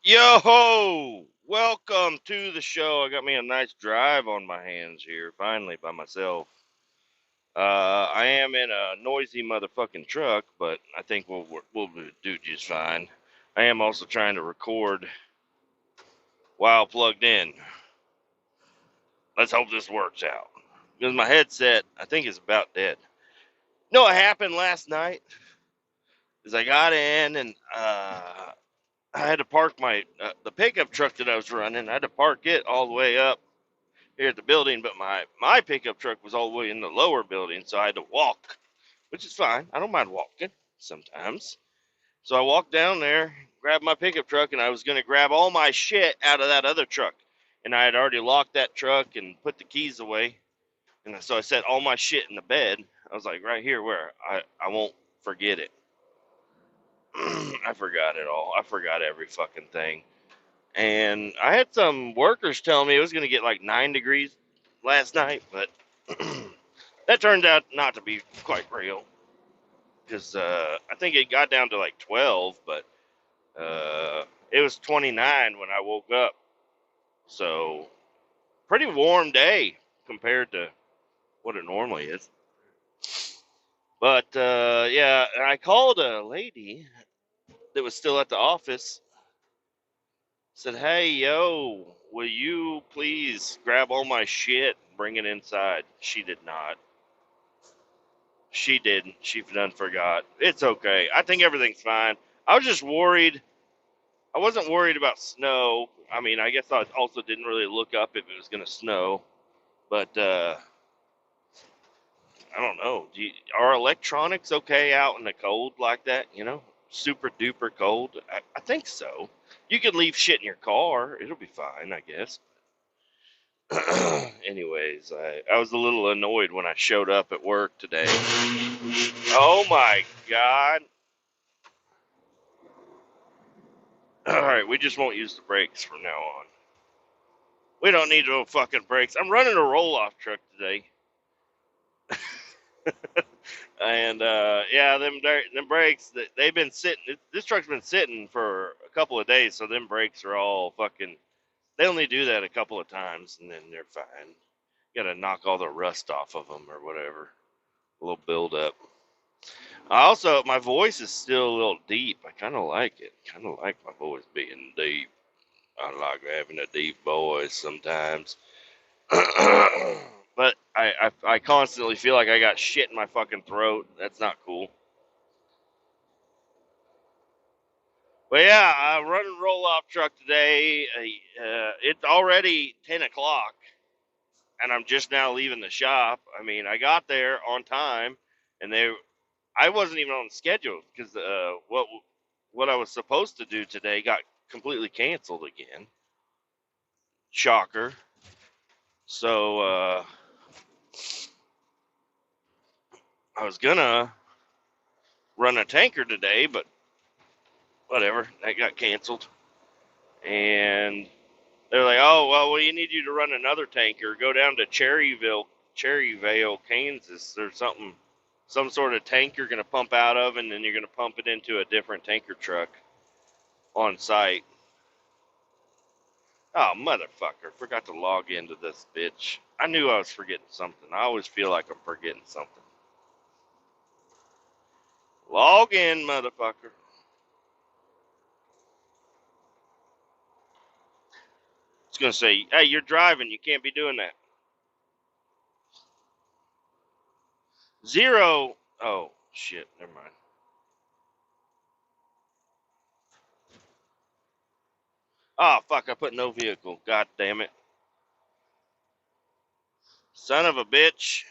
Yo ho! Welcome to the show. I got me a nice drive on my hands here, finally by myself. I am in a noisy motherfucking truck, but I think we'll do just fine. I am also trying to record while plugged in. Let's hope this works out because my headset I think is about dead. No, what happened last night is I got in and I had to park my the pickup truck that I was running. I had to park it all the way up here at the building, but my pickup truck was all the way in the lower building, so I had to walk, which is fine. I don't mind walking sometimes. So I walked down there, grabbed my pickup truck, and I was going to grab all my shit out of that other truck. And I had already locked that truck and put the keys away. And so I set all my shit in the bed. I was like, right here where I won't forget it. I forgot it all. I forgot every fucking thing. And I had some workers telling me it was going to get like 9 degrees last night, but that turned out not to be quite real because I think it got down to like 12, but it was 29 when I woke up. So, pretty warm day compared to what it normally is. But yeah, I called a lady that was still at the office. Said, "Hey, yo, will you please grab all my shit and bring it inside?" She did not. She didn't. She done forgot. It's okay. I think everything's fine. I was just worried. I wasn't worried about snow. I mean, I guess I also didn't really look up if it was going to snow. But I don't know. Are electronics okay out in the cold like that? Super duper cold? I think so. You could leave shit in your car. It'll be fine, I guess. Anyways, I was a little annoyed when I showed up at work today. Oh my God. Alright, we just won't use the brakes from now on. We don't need no fucking brakes. I'm running a roll off truck today. And yeah, them brakes they've been sitting. This truck's been sitting for a couple of days, so them brakes are all fucking. They only do that a couple of times, and then they're fine. You gotta knock all the rust off of them or whatever. A little build up. Also, my voice is still a little deep. I kind of like it. Kind of like my voice being deep. I like having a deep voice sometimes. But I constantly feel like I got shit in my fucking throat. That's not cool. But yeah, I run and roll off truck today. It's already 10 o'clock, and I'm just now leaving the shop. I mean, I got there on time, and I wasn't even on schedule because what I was supposed to do today got completely canceled again. Shocker. So I was gonna run a tanker today, but whatever, that got canceled. And they're like, "Oh well, we need you to run another tanker. Go down to Cherryvale, Kansas. There's some sort of tank you're gonna pump out of, and then you're gonna pump it into a different tanker truck on site." Oh motherfucker! Forgot to log into this bitch. I knew I was forgetting something. I always feel like I'm forgetting something. Log in, motherfucker. It's gonna say, "Hey, you're driving. You can't be doing that." Zero. Oh shit. Never mind. Oh fuck! I put no vehicle. God damn it. Son of a bitch.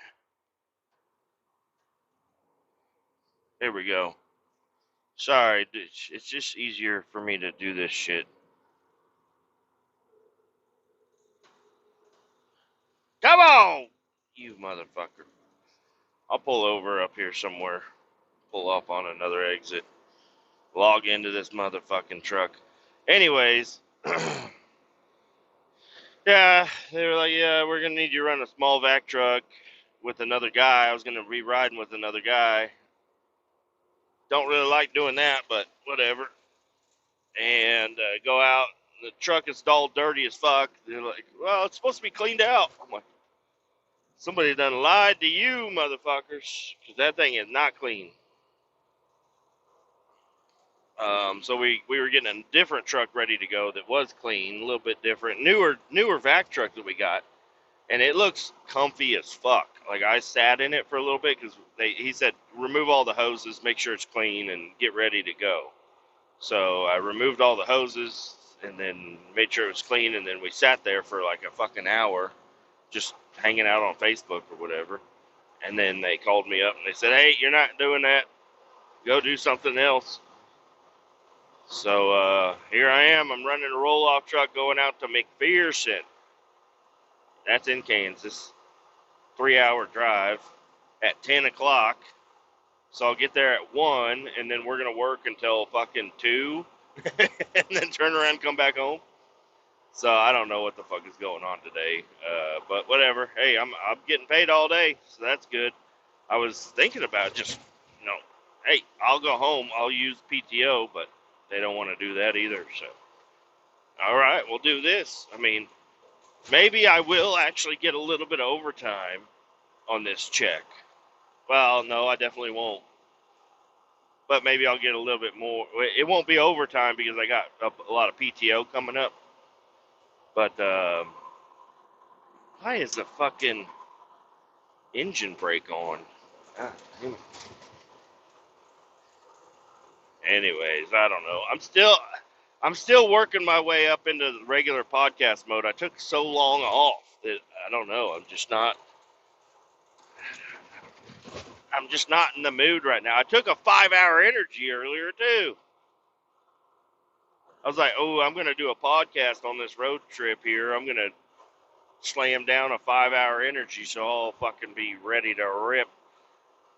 Here we go. Sorry, it's just easier for me to do this shit. Come on, you motherfucker. I'll pull over up here somewhere. Pull up on another exit. Log into this motherfucking truck. Anyways, yeah, they were like, yeah, we're gonna need you to run a small vac truck with another guy. I was gonna be riding with another guy. Don't really like doing that, but whatever. and go out. The truck is all dirty as fuck. They're like, well, it's supposed to be cleaned out. I'm like, somebody done lied to you, motherfuckers, because that thing is not clean. So we were getting a different truck ready to go that was clean, a little bit different, newer vac truck that we got, and it looks comfy as fuck. Like I sat in it for a little bit because he said remove all the hoses, make sure it's clean, and get ready to go. So I removed all the hoses and then made sure it was clean, and then we sat there for like a fucking hour, just hanging out on Facebook or whatever. And then they called me up and they said, "Hey, you're not doing that. Go do something else." So here I am. I'm running a roll-off truck going out to McPherson. That's in Kansas. 3-hour drive at 10 o'clock. So I'll get there at 1, and then we're going to work until fucking 2, and then turn around and come back home. So I don't know what the fuck is going on today. But whatever. Hey, I'm getting paid all day, so that's good. I was thinking about just, hey, I'll go home. I'll use PTO, but they don't want to do that either. So, all right, we'll do this. I mean, maybe I will actually get a little bit of overtime on this check. Well, no, I definitely won't. But maybe I'll get a little bit more. It won't be overtime because I got a lot of PTO coming up. But why is the fucking engine brake on? God damn it. Anyways, I don't know. I'm still working my way up into the regular podcast mode. I took so long off that I don't know. I'm just not in the mood right now. I took a 5-hour energy earlier too. I was like, oh, I'm gonna do a podcast on this road trip here. I'm gonna slam down a 5-hour energy so I'll fucking be ready to rip.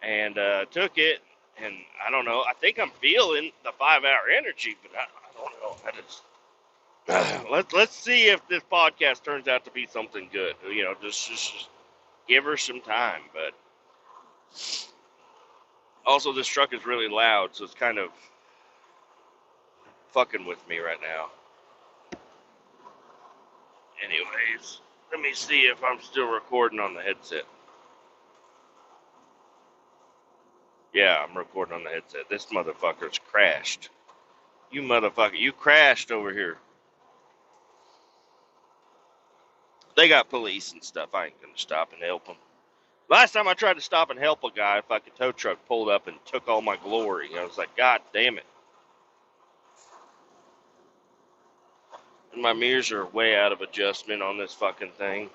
And took it, and I don't know. I think I'm feeling the 5-hour energy, but I don't know. Let's see if this podcast turns out to be something good. Just give her some time. But also, this truck is really loud, so it's kind of fucking with me right now. Anyways, let me see if I'm still recording on the headset. Yeah, I'm recording on the headset. This motherfucker's crashed. You motherfucker, you crashed over here. They got police and stuff. I ain't gonna stop and help them. Last time I tried to stop and help a guy, a fucking tow truck pulled up and took all my glory. I was like, God damn it. And my mirrors are way out of adjustment on this fucking thing.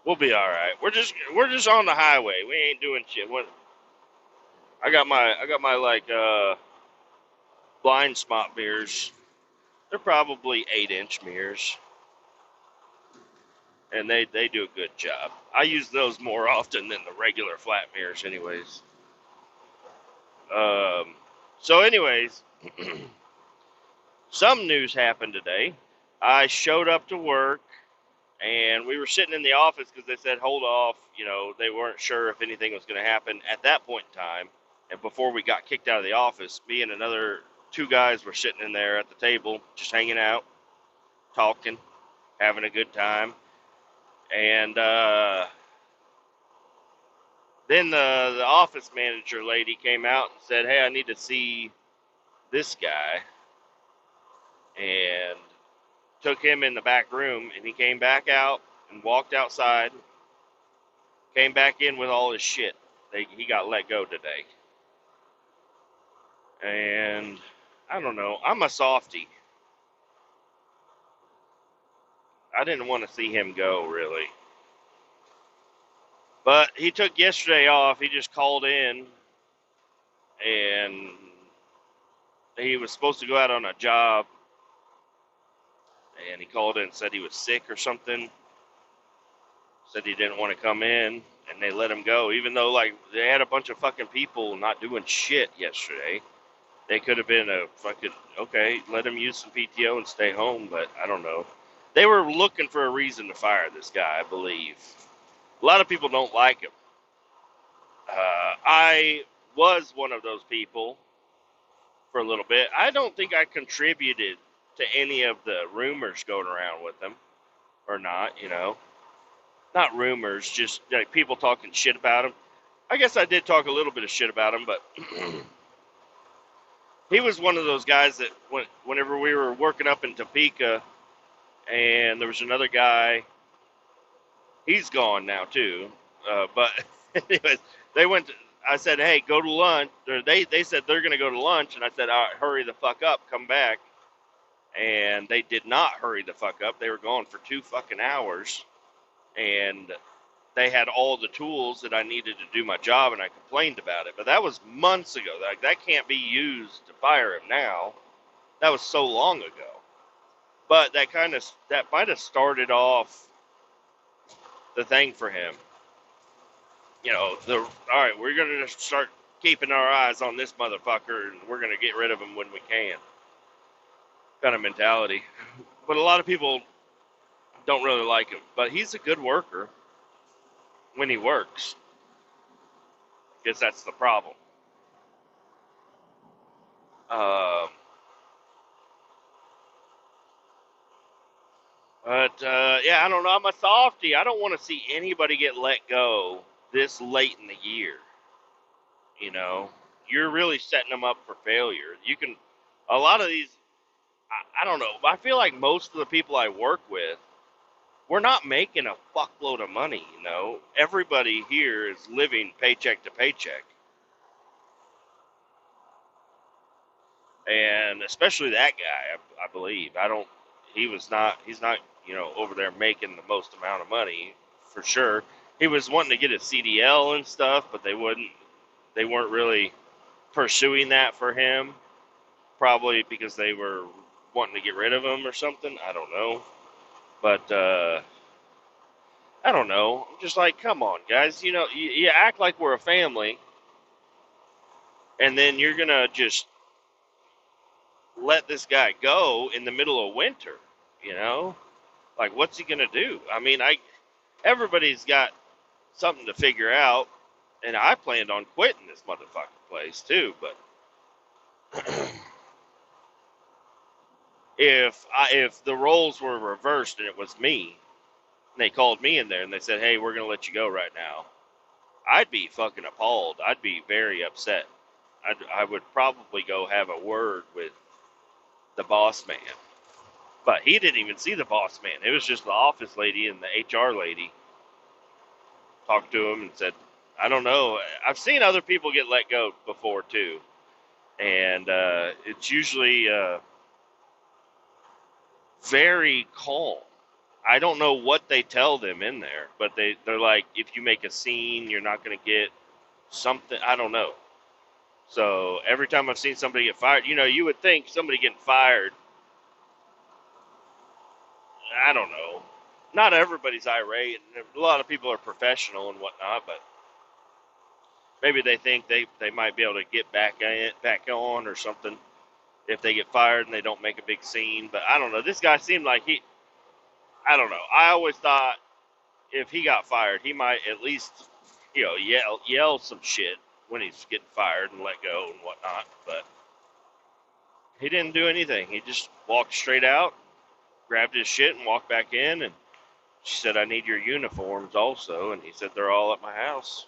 We'll be all right. We're just on the highway. We ain't doing shit. I got my like blind spot mirrors. They're probably 8-inch mirrors, and they do a good job. I use those more often than the regular flat mirrors, anyways. So anyways, some news happened today. I showed up to work, and we were sitting in the office because they said hold off. They weren't sure if anything was going to happen at that point in time. And before we got kicked out of the office, me and another 2 guys were sitting in there at the table, just hanging out, talking, having a good time. And then the office manager lady came out and said, hey, I need to see this guy. And took him in the back room, and he came back out and walked outside, came back in with all his shit. He got let go today. And I don't know. I'm a softie. I didn't want to see him go, really. But he took yesterday off. He just called in, and he was supposed to go out on a job, and he called in and said he was sick or something. Said he didn't want to come in, and they let him go, even though, like, they had a bunch of fucking people not doing shit yesterday. They could have been a fucking, okay, let him use some PTO and stay home, but I don't know. They were looking for a reason to fire this guy, I believe. A lot of people don't like him. I was one of those people for a little bit. I don't think I contributed to any of the rumors going around with him, or not, not rumors, just like people talking shit about him. I guess I did talk a little bit of shit about him, but he was one of those guys that whenever we were working up in Topeka, and there was another guy, he's gone now too, but anyways, they went to, I said, hey, go to lunch. They said they're going to go to lunch, and I said, all right, hurry the fuck up, come back. And they did not hurry the fuck up. They were gone for 2 fucking hours, and they had all the tools that I needed to do my job, and I complained about it. But that was months ago. That can't be used to fire him now. That was so long ago. But that might have started off the thing for him. All right, we're going to start keeping our eyes on this motherfucker, and we're going to get rid of him when we can. Kind of mentality. But a lot of people don't really like him. But he's a good worker when he works. Guess that's the problem. Yeah, I don't know. I'm a softie. I don't want to see anybody get let go this late in the year. You're really setting them up for failure. A lot of these, I don't know. I feel like most of the people I work with, we're not making a fuckload of money, Everybody here is living paycheck to paycheck. And especially that guy, I believe. He's not, over there making the most amount of money, for sure. He was wanting to get a CDL and stuff, but they weren't really pursuing that for him. Probably because they were wanting to get rid of him or something. I don't know. But, I don't know. I'm just like, come on, guys. You act like we're a family, and then you're going to just let this guy go in the middle of winter, Like, what's he going to do? I mean, everybody's got something to figure out, and I planned on quitting this motherfucking place, too, but if the roles were reversed and it was me, and they called me in there and they said, hey, we're going to let you go right now, I'd be fucking appalled. I'd be very upset. I would probably go have a word with the boss man. But he didn't even see the boss man. It was just the office lady and the HR lady. Talked to him and said, I don't know. I've seen other people get let go before, too. And it's usually very calm. I don't know what they tell them in there, but they're like, if you make a scene, you're not going to get something. I don't know. So every time I've seen somebody get fired, you would think somebody getting fired, I don't know. Not everybody's irate, and a lot of people are professional and whatnot, but maybe they think they might be able to get back on or something if they get fired and they don't make a big scene. But I don't know. This guy seemed like I don't know. I always thought if he got fired, he might at least, yell some shit when he's getting fired and let go and whatnot. But he didn't do anything. He just walked straight out, grabbed his shit, and walked back in. And she said, I need your uniforms also. And he said, they're all at my house.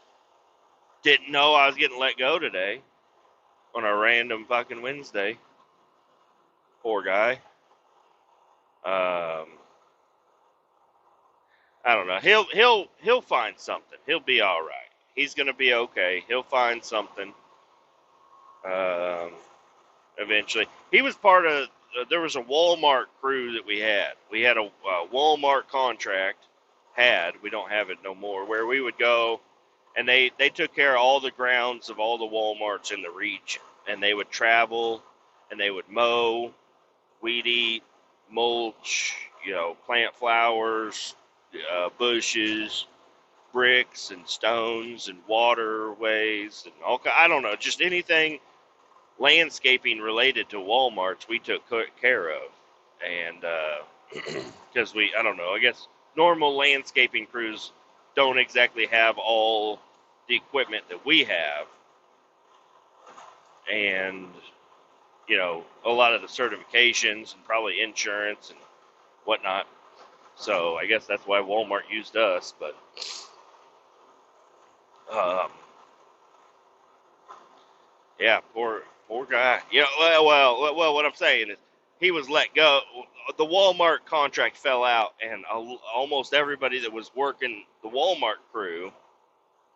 Didn't know I was getting let go today on a random fucking Wednesday. Poor guy. I don't know. He'll find something. He'll be all right. He's gonna be okay. He'll find something. Eventually, he was part of. There was a Walmart crew that we had. We had a Walmart contract. We don't have it no more. Where we would go, and they took care of all the grounds of all the Walmarts in the region, and they would travel, and they would mow, weed eat, mulch, plant flowers, bushes, bricks and stones and waterways and all. I don't know, just anything landscaping related to Walmarts we took care of. And because I don't know, I guess normal landscaping crews don't exactly have all the equipment that we have. And a lot of the certifications and probably insurance and whatnot. So I guess that's why Walmart used us. But um, yeah, poor guy. What I'm saying is he was let go. The Walmart contract fell out, and almost everybody that was working the Walmart crew,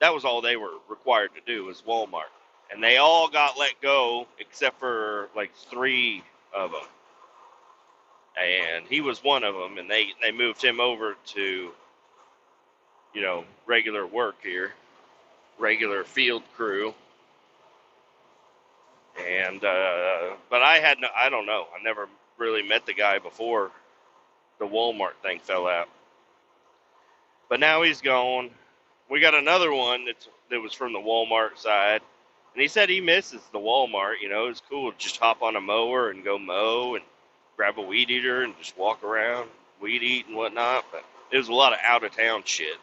that was all they were required to do was Walmart, and they all got let go except for like three of them, and he was one of them, and they moved him over to regular work here, regular field crew. And but I don't know. I never really met the guy before the Walmart thing fell out. But now he's gone. We got another one that was from the Walmart side, and he said he misses the Walmart. It's cool to just hop on a mower and go mow and grab a weed eater and just walk around, weed eat and whatnot. But it was a lot of out of town shit.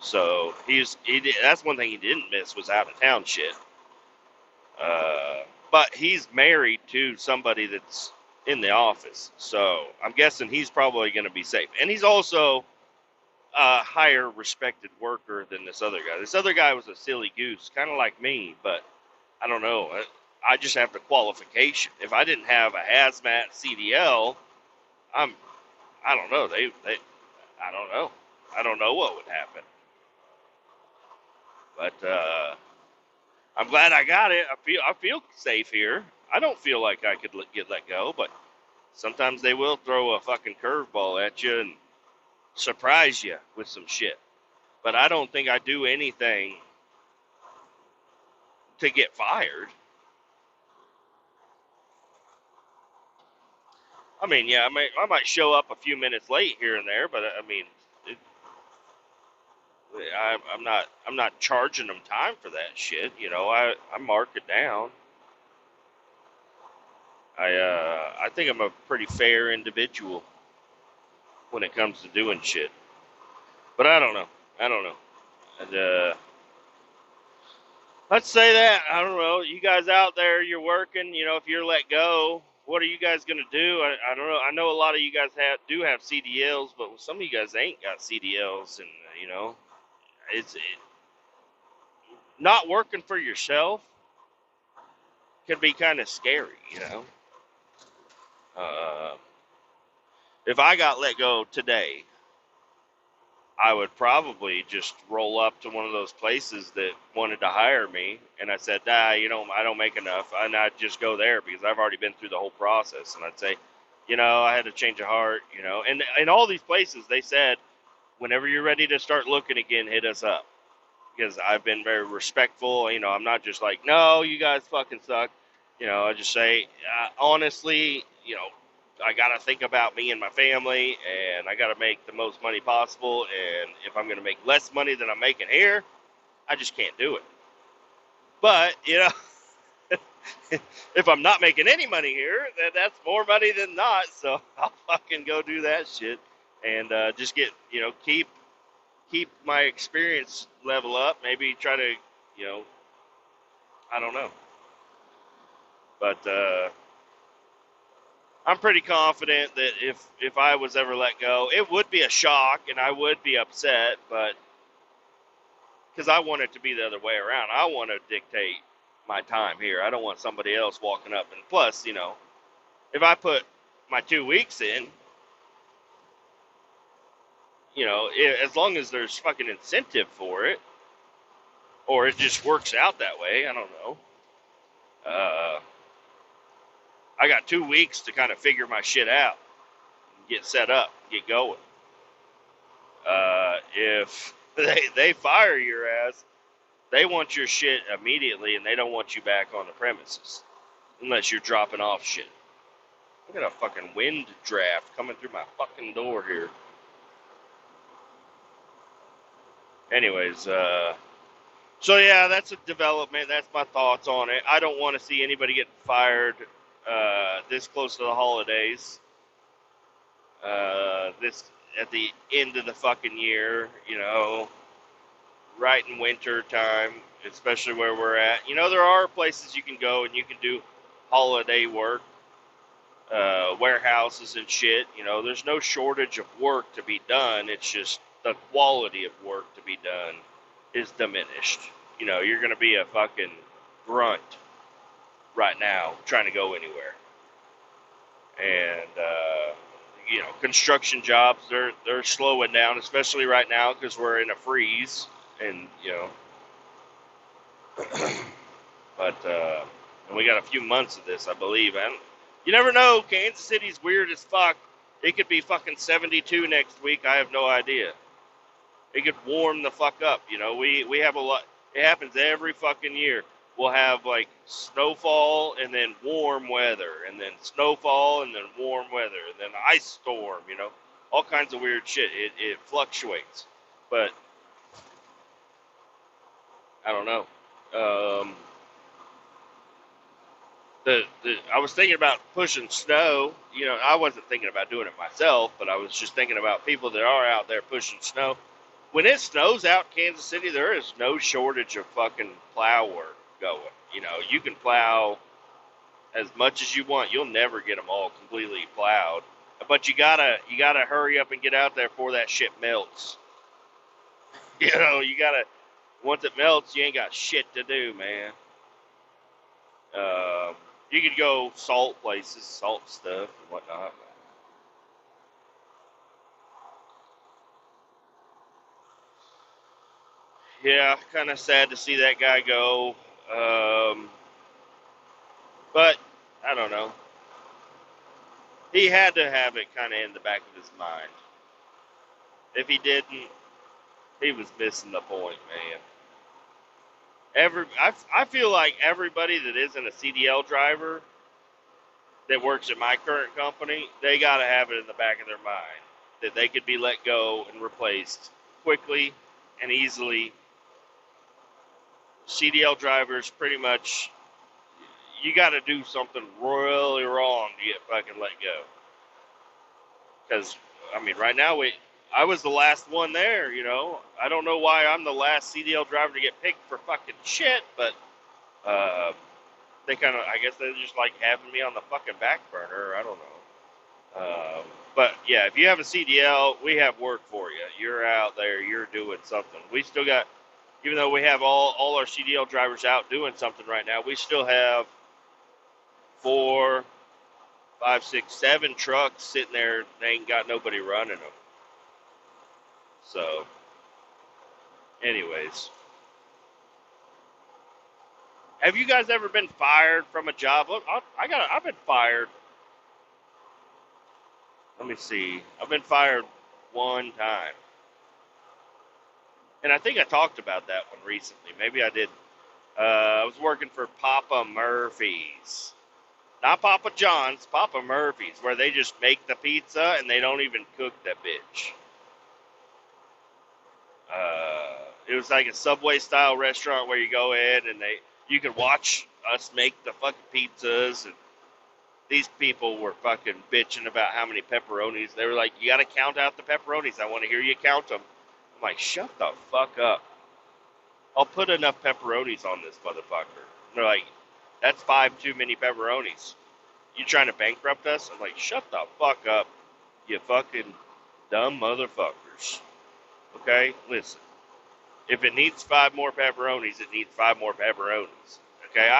So that's one thing he didn't miss was out of town shit. But he's married to somebody that's in the office, so I'm guessing he's probably going to be safe. And he's also a higher respected worker than this other guy. This other guy was a silly goose, kind of like me, but I don't know. I just have the qualification. If I didn't have a hazmat CDL, I don't know. I don't know. I don't know what would happen. But I'm glad I got it. I feel safe here. I don't feel like I could get let go, but sometimes they will throw a fucking curveball at you and surprise you with some shit. But I don't think I do anything to get fired. I mean, yeah, I might show up a few minutes late here and there, but I mean, I'm not charging them time for that shit. I mark it down. I think I'm a pretty fair individual when it comes to doing shit. But I don't know. And let's say that. I don't know. You guys out there, you're working. If you're let go, what are you guys gonna do? I don't know. I know a lot of you guys do have CDLs, but some of you guys ain't got CDLs, and it's not working for yourself can be kind of scary. Uh, if I got let go today, I would probably just roll up to one of those places that wanted to hire me, and I said, I don't make enough, and I'd just go there because I've already been through the whole process, and I'd say, I had a change of heart, and in all these places, they said, whenever you're ready to start looking again, hit us up, because I've been very respectful, I'm not just like, no, you guys fucking suck, I just say, honestly, I got to think about me and my family, and I got to make the most money possible. And if I'm going to make less money than I'm making here, I just can't do it. But, if I'm not making any money here, then that's more money than not. So I'll fucking go do that shit and just get, keep my experience level up. Maybe try to, I don't know. But, I'm pretty confident that if I was ever let go, it would be a shock and I would be upset, but because I want it to be the other way around. I want to dictate my time here. I don't want somebody else walking up. And plus, if I put my 2 weeks in, as long as there's fucking incentive for it, or it just works out that way, I don't know. I got 2 weeks to kind of figure my shit out, get set up, get going. If they fire your ass, they want your shit immediately, and they don't want you back on the premises unless you're dropping off shit. Look at a fucking wind draft coming through my fucking door here. Anyways, so yeah, that's a development. That's my thoughts on it. I don't want to see anybody get fired this close to the holidays. This at the end of the fucking year, right in winter time, especially where we're at. There are places you can go and you can do holiday work, warehouses and shit. You know, there's no shortage of work to be done. It's just the quality of work to be done is diminished. You know, you're going to be a fucking grunt right now trying to go anywhere. And, you know, construction jobs, they're slowing down, especially right now because we're in a freeze. And, you know, but, and we got a few months of this, I believe. And you never know. Kansas City's weird as fuck. It could be fucking 72 next week. I have no idea. It could warm the fuck up. You know, we have a lot. It happens every fucking year. We'll have like snowfall and then warm weather, and then snowfall and then warm weather, and then ice storm. You know, all kinds of weird shit. It fluctuates, but I don't know. I was thinking about pushing snow. You know, I wasn't thinking about doing it myself, but I was just thinking about people that are out there pushing snow. When it snows out in Kansas City, there is no shortage of fucking plow work going. You know, you can plow as much as you want. You'll never get them all completely plowed, but you gotta hurry up and get out there before that shit melts. You know, once it melts, you ain't got shit to do, man. You could go salt places, salt stuff and whatnot. Yeah, kind of sad to see that guy go. But I don't know. He had to have it kind of in the back of his mind. If he didn't, he was missing the point, man. I feel like everybody that isn't a CDL driver that works at my current company, they got to have it in the back of their mind that they could be let go and replaced quickly and easily. CDL drivers, pretty much, you got to do something really wrong to get fucking let go. Because, I mean, right now, I was the last one there, you know. I don't know why I'm the last CDL driver to get picked for fucking shit, but they kind of, I guess they just like having me on the fucking back burner. I don't know. But, yeah, if you have a CDL, we have work for you. You're out there. You're doing something. We still got, even though we have all our CDL drivers out doing something right now, we still have 4, 5, 6, 7 trucks sitting there. They ain't got nobody running them. So, anyways, have you guys ever been fired from a job? Look, I've been fired. Let me see. I've been fired one time. And I think I talked about that one recently. Maybe I did. I was working for Papa Murphy's. Not Papa John's, Papa Murphy's, where they just make the pizza and they don't even cook that bitch. It was like a Subway-style restaurant where you go in and you could watch us make the fucking pizzas, and these people were fucking bitching about how many pepperonis. They were like, you got to count out the pepperonis. I want to hear you count them. I'm like, shut the fuck up. I'll put enough pepperonis on this motherfucker. And they're like, that's 5 too many pepperonis. You trying to bankrupt us? I'm like, shut the fuck up, you fucking dumb motherfuckers. Okay? Listen. If it needs 5 more pepperonis, it needs 5 more pepperonis. Okay?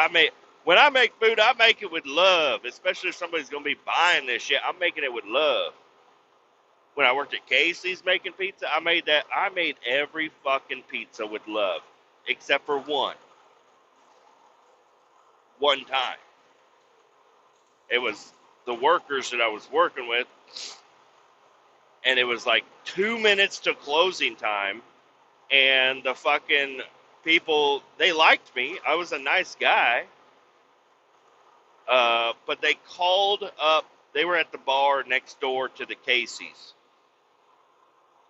When I make food, I make it with love. Especially if somebody's going to be buying this shit. I'm making it with love. When I worked at Casey's making pizza, I made every fucking pizza with love. Except for one. One time. It was the workers that I was working with. And it was like 2 minutes to closing time. And the fucking people, they liked me. I was a nice guy. But they called up. They were at the bar next door to the Casey's.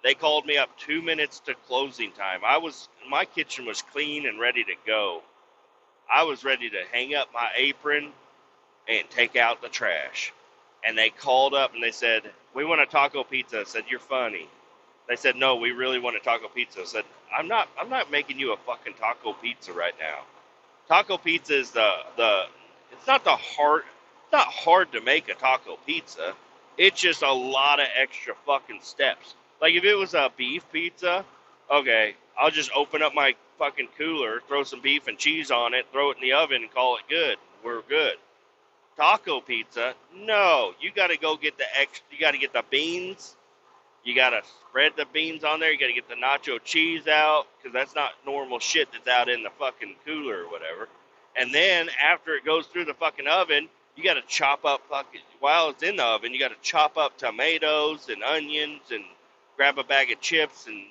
They called me up 2 minutes to closing time. My kitchen was clean and ready to go. I was ready to hang up my apron and take out the trash. And they called up and they said, we want a taco pizza. I said, you're funny. They said, no, we really want a taco pizza. I said, I'm not making you a fucking taco pizza right now. Taco pizza is it's not not hard to make a taco pizza. It's just a lot of extra fucking steps. Like if it was a beef pizza, okay, I'll just open up my fucking cooler, throw some beef and cheese on it, throw it in the oven, and call it good. We're good. Taco pizza, no, you got to go get the extra. You got to get the beans. You got to spread the beans on there. You got to get the nacho cheese out because that's not normal shit that's out in the fucking cooler or whatever. And then after it goes through the fucking oven, you got to chop up fucking, while it's in the oven, you got to chop up tomatoes and onions and grab a bag of chips. And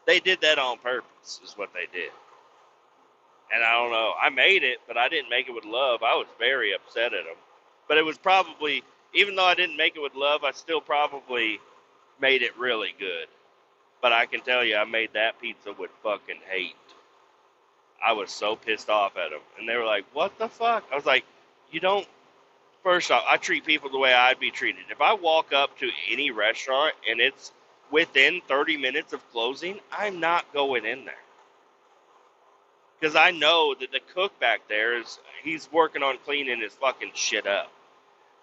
they did that on purpose is what they did. And I don't know, I made it, but I didn't make it with love. I was very upset at them. But it was probably, even though I didn't make it with love, I still probably made it really good. But I can tell you, I made that pizza with fucking hate. I was so pissed off at them. And they were like, what the fuck? I was like, you don't, first off, I treat people the way I'd be treated. If I walk up to any restaurant and it's within 30 minutes of closing, I'm not going in there. Because I know that the cook back there he's working on cleaning his fucking shit up.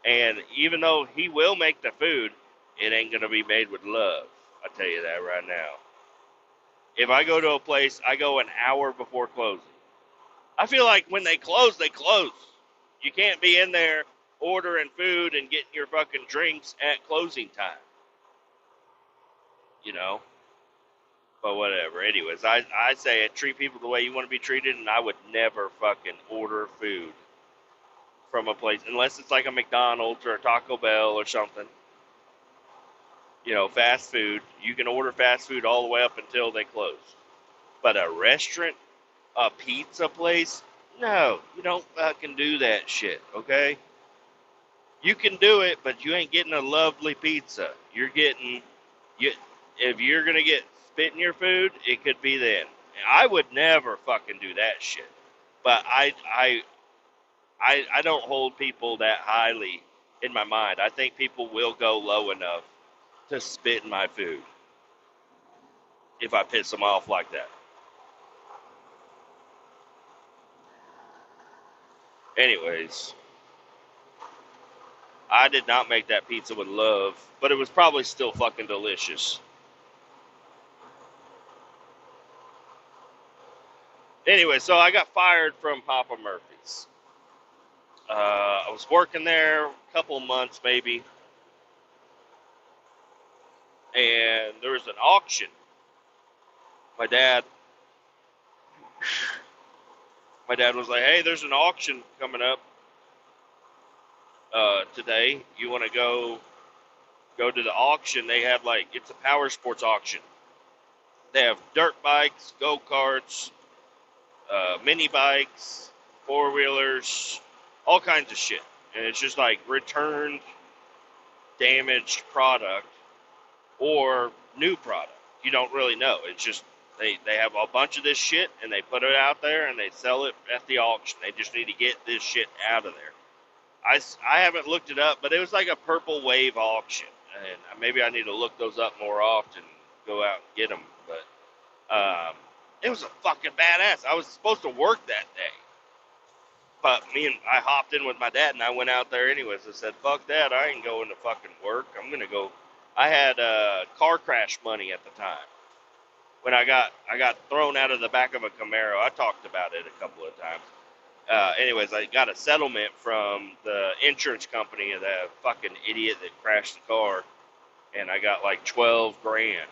And even though he will make the food, it ain't going to be made with love. I tell you that right now. If I go to a place, I go an hour before closing. I feel like when they close, they close. You can't be in there ordering food and getting your fucking drinks at closing time. You know? But whatever. Anyways, I say it, treat people the way you want to be treated, and I would never fucking order food from a place, unless it's like a McDonald's or a Taco Bell or something. You know, fast food. You can order fast food all the way up until they close. But a restaurant, a pizza place, no, you don't fucking do that shit, okay? You can do it, but you ain't getting a lovely pizza. You're getting, if you're going to get spit in your food, it could be then. I would never fucking do that shit. But I don't hold people that highly in my mind. I think people will go low enough to spit in my food if I piss them off like that. Anyways, I did not make that pizza with love, but it was probably still fucking delicious. Anyway, so I got fired from Papa Murphy's. I was working there a couple months maybe, and there was an auction. My dad was like, hey, there's an auction coming up today. You want to go to the auction? They have it's a power sports auction. They have dirt bikes, go-karts, mini bikes, four-wheelers, all kinds of shit. And it's just like returned, damaged product or new product. You don't really know. It's just they have a bunch of this shit and they put it out there and they sell it at the auction. They just need to get this shit out of there. I haven't looked it up, but it was like a purple wave auction. And maybe I need to look those up more often, go out and get them. But it was a fucking badass. I was supposed to work that day. But I hopped in with my dad and I went out there anyways. I said, fuck that. I ain't going to fucking work. I'm going to go. I had car crash money at the time. When I got thrown out of the back of a Camaro. I talked about it a couple of times. Anyways, I got a settlement from the insurance company of that fucking idiot that crashed the car. And I got like 12 grand.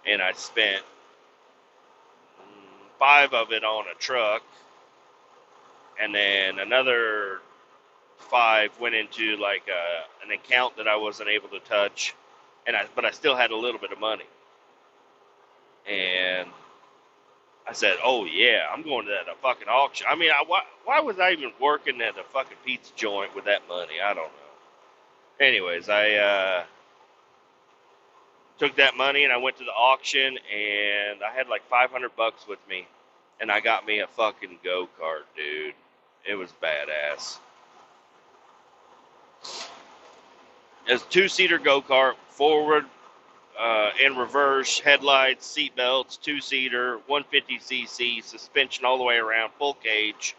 And I spent 5 of it on a truck. And then another 5 went into like an account that I wasn't able to touch. But I still had a little bit of money. And I said, oh yeah, I'm going to that fucking auction. I mean, why was I even working at a fucking pizza joint with that money? I don't know. Anyways, I took that money and I went to the auction and I had like $500 with me. And I got me a fucking go-kart, dude. It was badass. It's a 2-seater go-kart, forward in reverse, headlights, seat belts, two-seater, 150cc, suspension all the way around, full cage,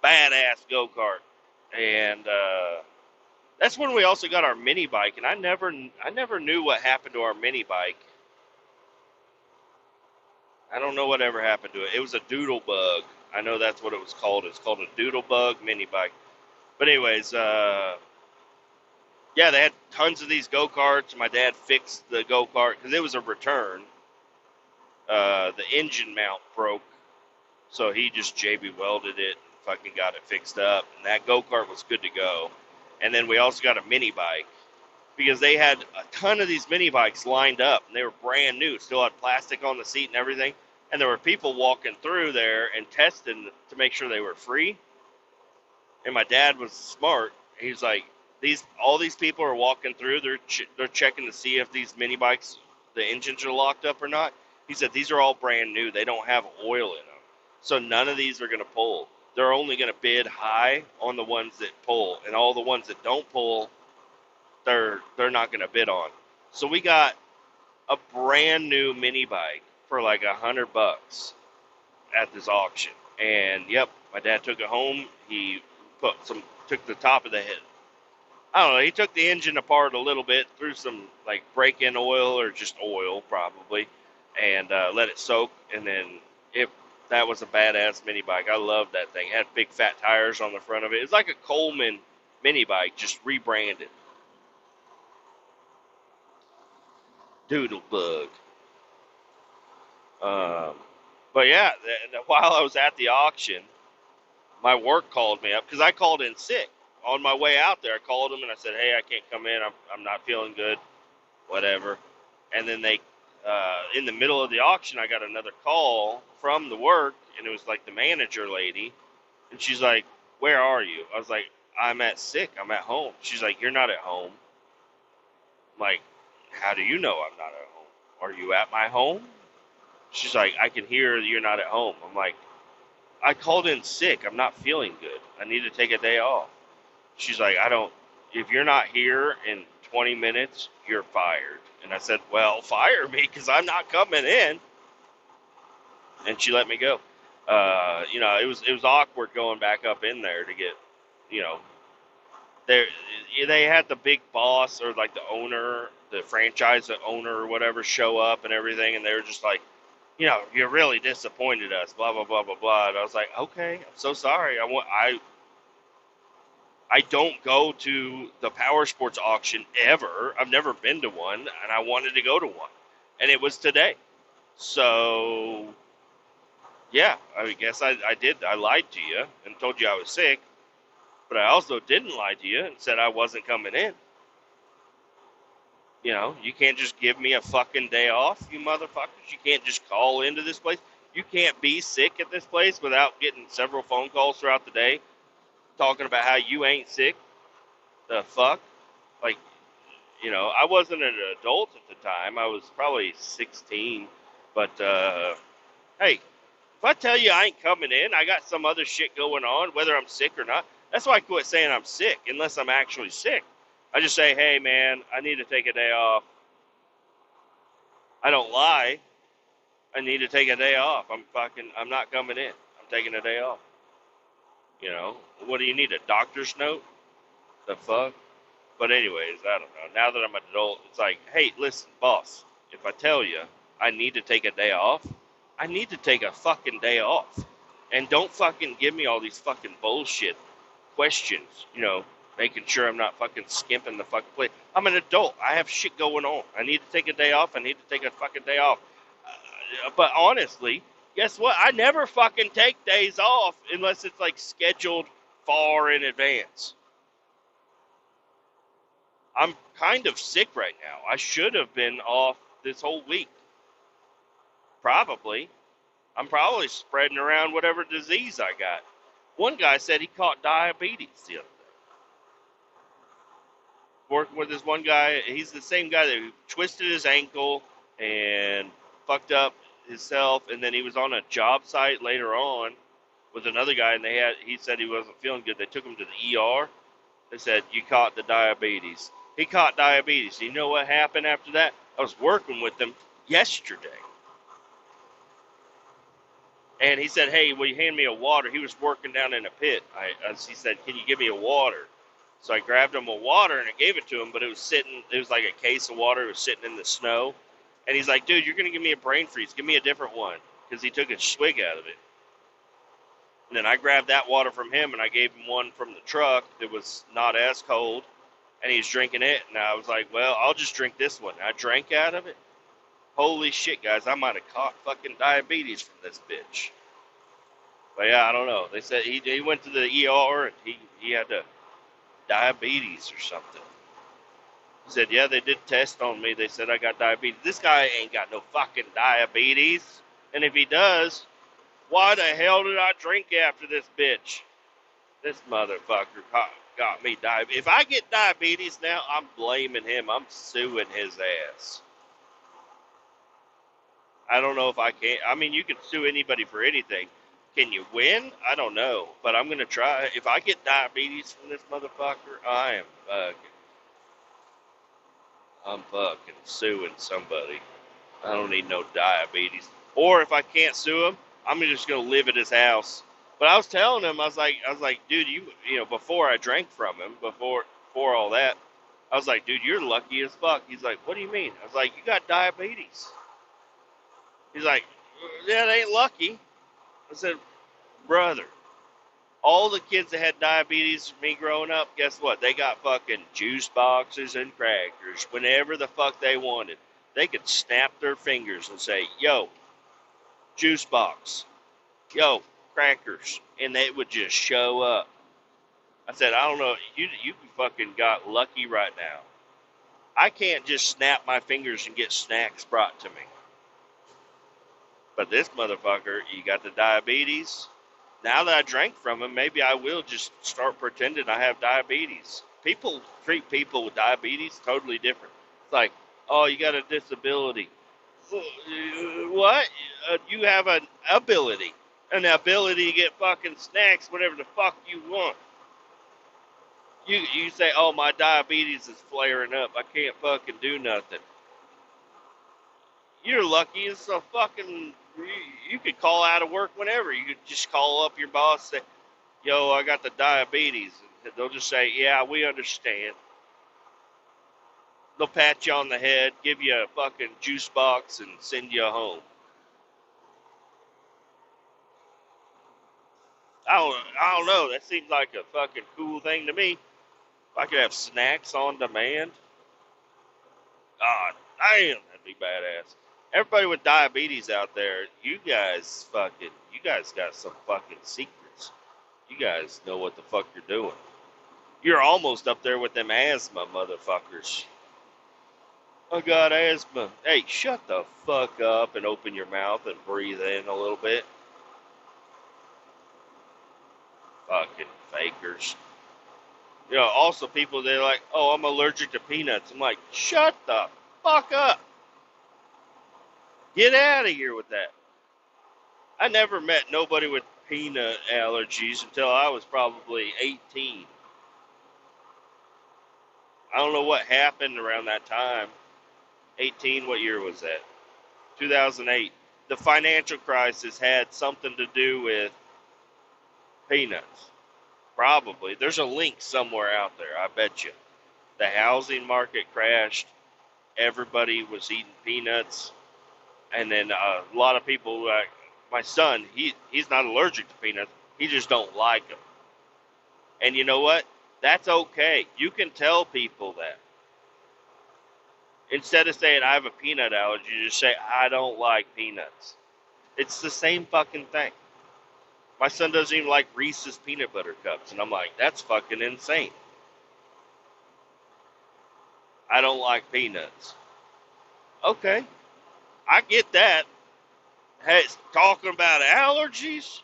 badass go-kart. And that's when we also got our mini bike, and I never knew what happened to our mini bike. I don't know what ever happened to it. It was a doodle bug. I know that's what it was called. It's called a doodle bug mini bike. But anyways, yeah, they had tons of these go-karts. My dad fixed the go-kart because it was a return. The engine mount broke, so he just JB welded it and fucking got it fixed up. And that go-kart was good to go. And then we also got a mini bike because they had a ton of these mini bikes lined up, and they were brand new, still had plastic on the seat and everything. And there were people walking through there and testing to make sure they were free. And my dad was smart. He's like, all these people are walking through. They're checking to see if these mini bikes, the engines are locked up or not. He said these are all brand new. They don't have oil in them, so none of these are going to pull. They're only going to bid high on the ones that pull, and all the ones that don't pull, they're not going to bid on. So we got a brand new mini bike for like $100 at this auction. And yep, my dad took it home. He took the top of the head. I don't know, he took the engine apart a little bit, threw some like break-in oil or just oil probably, and let it soak. And then that was a badass mini bike. I loved that thing. It had big fat tires on the front of it. It's like a Coleman mini bike, just rebranded. Doodle bug. But yeah, while I was at the auction, my work called me up because I called in sick. On my way out there, I called them and I said, "Hey, I can't come in. I'm not feeling good, whatever." And then they, in the middle of the auction, I got another call from the work, and it was like the manager lady, and she's like, "Where are you?" I was like, "I'm at sick. I'm at home." She's like, "You're not at home." I'm like, "How do you know I'm not at home? Are you at my home?" She's like, "I can hear you're not at home." I'm like, "I called in sick. I'm not feeling good. I need to take a day off." She's like, if you're not here in 20 minutes, you're fired. And I said, "Well, fire me because I'm not coming in." And she let me go. It was awkward going back up in there to get, you know, they had the big boss or like the owner, the franchise owner or whatever show up and everything. And they were just like, "You really disappointed us, blah, blah, blah, blah, blah." And I was like, "Okay, I'm so sorry. I don't go to the power sports auction ever. I've never been to one, and I wanted to go to one. And it was today. So, yeah, I guess I did. I lied to you and told you I was sick, but I also didn't lie to you and said I wasn't coming in. You can't just give me a fucking day off, you motherfuckers. You can't just call into this place. You can't be sick at this place without getting several phone calls throughout the day talking about how you ain't sick. The fuck? Like, I wasn't an adult at the time. I was probably 16. But, hey, if I tell you I ain't coming in, I got some other shit going on, whether I'm sick or not. That's why I quit saying I'm sick, unless I'm actually sick. I just say, "Hey, man, I need to take a day off." I don't lie. I need to take a day off. I'm not coming in. I'm taking a day off. What do you need, a doctor's note? The fuck? But anyways, I don't know. Now that I'm an adult, it's like, "Hey, listen, boss, if I tell you I need to take a day off, I need to take a fucking day off. And don't fucking give me all these fucking bullshit questions, making sure I'm not fucking skimping the fucking place. I'm an adult. I have shit going on. I need to take a day off. I need to take a fucking day off." But honestly, guess what? I never fucking take days off unless it's like scheduled far in advance. I'm kind of sick right now. I should have been off this whole week. Probably. I'm probably spreading around whatever disease I got. One guy said he caught diabetes the other day. Working with this one guy, he's the same guy that twisted his ankle and fucked up himself, and then he was on a job site later on with another guy, and he said he wasn't feeling good. They took him to the ER. They said, "You caught the diabetes." He caught diabetes. You know what happened after that? I was working with him yesterday. And he said, hey, will you hand me a water? He was working down in a pit. He said, can you give me a water? So I grabbed him a water and I gave it to him, but it was like a case of water. It was sitting in the snow. And he's like, dude, you're going to give me a brain freeze. Give me a different one. Because he took a swig out of it. And then I grabbed that water from him and I gave him one from the truck that was not as cold. And he's drinking it. And I was like, well, I'll just drink this one. I drank out of it. Holy shit, guys. I might have caught fucking diabetes from this bitch. But yeah, I don't know. They said he went to the ER and he had diabetes or something. He said, yeah, they did test on me. They said I got diabetes. This guy ain't got no fucking diabetes. And if he does, why the hell did I drink after this bitch? This motherfucker got me diabetes. If I get diabetes now, I'm blaming him. I'm suing his ass. I don't know if I can. I mean, you can sue anybody for anything. Can you win? I don't know. But I'm going to try. If I get diabetes from this motherfucker, I'm fucking suing somebody. I don't need no diabetes. Or if I can't sue him, I'm just going to live at his house. But I was telling him, I was like, dude, you know, before I drank from him, before all that, I was like, dude, you're lucky as fuck. He's like, what do you mean? I was like, you got diabetes. He's like, yeah, it ain't lucky. I said, brother, all the kids that had diabetes from me growing up, guess what? They got fucking juice boxes and crackers whenever the fuck they wanted. They could snap their fingers and say, yo, juice box, yo, crackers, and they would just show up. I said, I don't know, you fucking got lucky right now. I can't just snap my fingers and get snacks brought to me. But this motherfucker, you got the diabetes. Now that I drank from him, maybe I will just start pretending I have diabetes. People treat people with diabetes totally different. It's like, oh, you got a disability. What? You have an ability to get fucking snacks whenever the fuck you want. You say, oh, my diabetes is flaring up. I can't fucking do nothing. You're lucky as a fucking... You could call out of work whenever. You could just call up your boss and say, yo, I got the diabetes. And they'll just say, yeah, we understand. They'll pat you on the head, give you a fucking juice box, and send you home. I don't know. That seems like a fucking cool thing to me. If I could have snacks on demand. God damn, that'd be badass. Everybody with diabetes out there, you guys got some fucking secrets. You guys know what the fuck you're doing. You're almost up there with them asthma motherfuckers. I got asthma. Hey, shut the fuck up and open your mouth and breathe in a little bit. Fucking fakers. You know, also people, they're like, oh, I'm allergic to peanuts. I'm like, shut the fuck up. Get out of here with that. I never met nobody with peanut allergies until I was probably 18. I don't know what happened around that time. 18, what year was that? 2008. The financial crisis had something to do with peanuts. Probably. There's a link somewhere out there, I bet you. The housing market crashed. Everybody was eating peanuts. And then a lot of people, like my son, he's not allergic to peanuts. He just don't like them. And you know what? That's okay. You can tell people that. Instead of saying, I have a peanut allergy, just say, I don't like peanuts. It's the same fucking thing. My son doesn't even like Reese's peanut butter cups. And I'm like, that's fucking insane. I don't like peanuts. Okay. I get that. Hey, talking about allergies?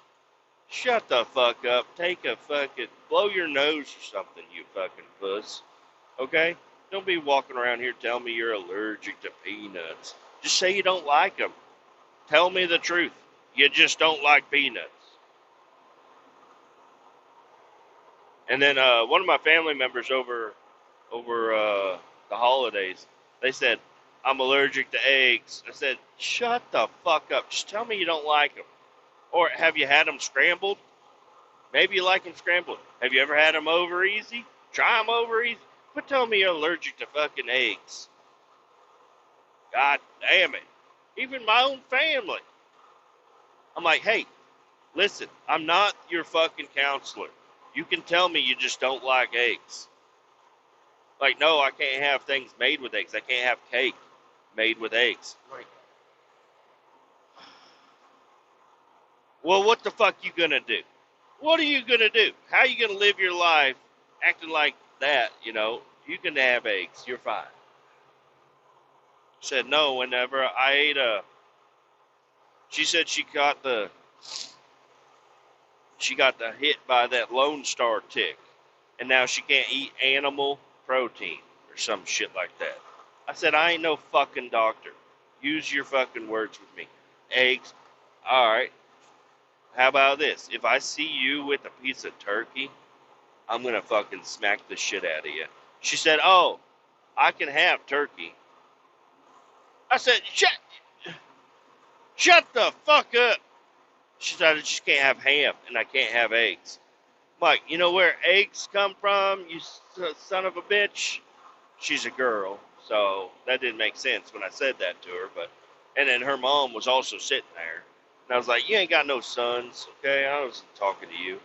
Shut the fuck up. Take a fucking... Blow your nose or something, you fucking puss. Okay? Don't be walking around here telling me you're allergic to peanuts. Just say you don't like them. Tell me the truth. You just don't like peanuts. And then one of my family members over the holidays, they said, I'm allergic to eggs. I said, shut the fuck up. Just tell me you don't like them. Or have you had them scrambled? Maybe you like them scrambled. Have you ever had them over easy? Try them over easy. But tell me you're allergic to fucking eggs. God damn it. Even my own family. I'm like, hey, listen, I'm not your fucking counselor. You can tell me you just don't like eggs. Like, no, I can't have things made with eggs. I can't have cake made with eggs. Like, well, what the fuck you gonna do? What are you gonna do? How are you gonna live your life acting like that, you know? You can have eggs. You're fine. Said no whenever I ate she said she got the hit by that Lone Star tick, and now she can't eat animal protein or some shit like that. I said, I ain't no fucking doctor. Use your fucking words with me. Eggs. All right. How about this? If I see you with a piece of turkey, I'm going to fucking smack the shit out of you. She said, oh, I can have turkey. I said, shut the fuck up. She said, I just can't have ham and I can't have eggs. I'm like, you know where eggs come from, you son of a bitch? She's a girl, so that didn't make sense when I said that to her. But and then her mom was also sitting there, and I was like, you ain't got no sons, okay? I wasn't talking to you.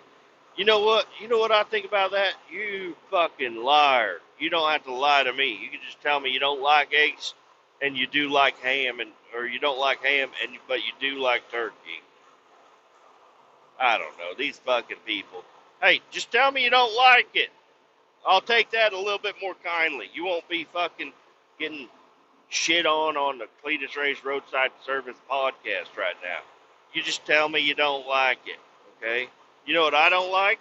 You know what? You know what I think about that? You fucking liar. You don't have to lie to me. You can just tell me you don't like eggs and you do like ham, and or you don't like ham and but you do like turkey. I don't know. These fucking people. Hey, just tell me you don't like it. I'll take that a little bit more kindly. You won't be fucking getting shit on the Kletus Roadside Service podcast right now. You just tell me you don't like it, okay? You know what I don't like?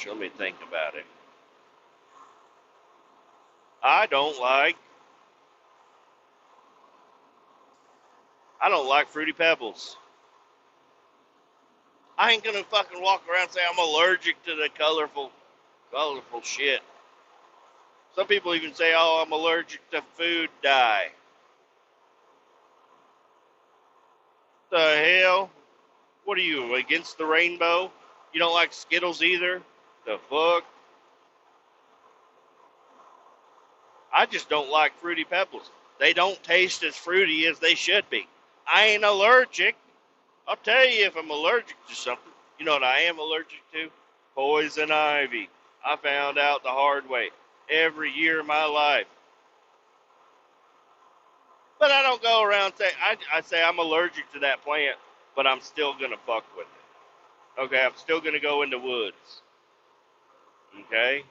Let me think about it. I don't like Fruity Pebbles. I ain't gonna fucking walk around and say I'm allergic to the colorful shit. Some people even say, oh, I'm allergic to food dye. The hell? What are you, against the rainbow? You don't like Skittles either? The fuck? I just don't like Fruity Pebbles. They don't taste as fruity as they should be. I ain't allergic. I'll tell you if I'm allergic to something. You know what I am allergic to? Poison ivy. I found out the hard way every year of my life. But I don't go around saying, I say I'm allergic to that plant, but I'm still going to fuck with it. Okay, I'm still going to go in the woods. Okay?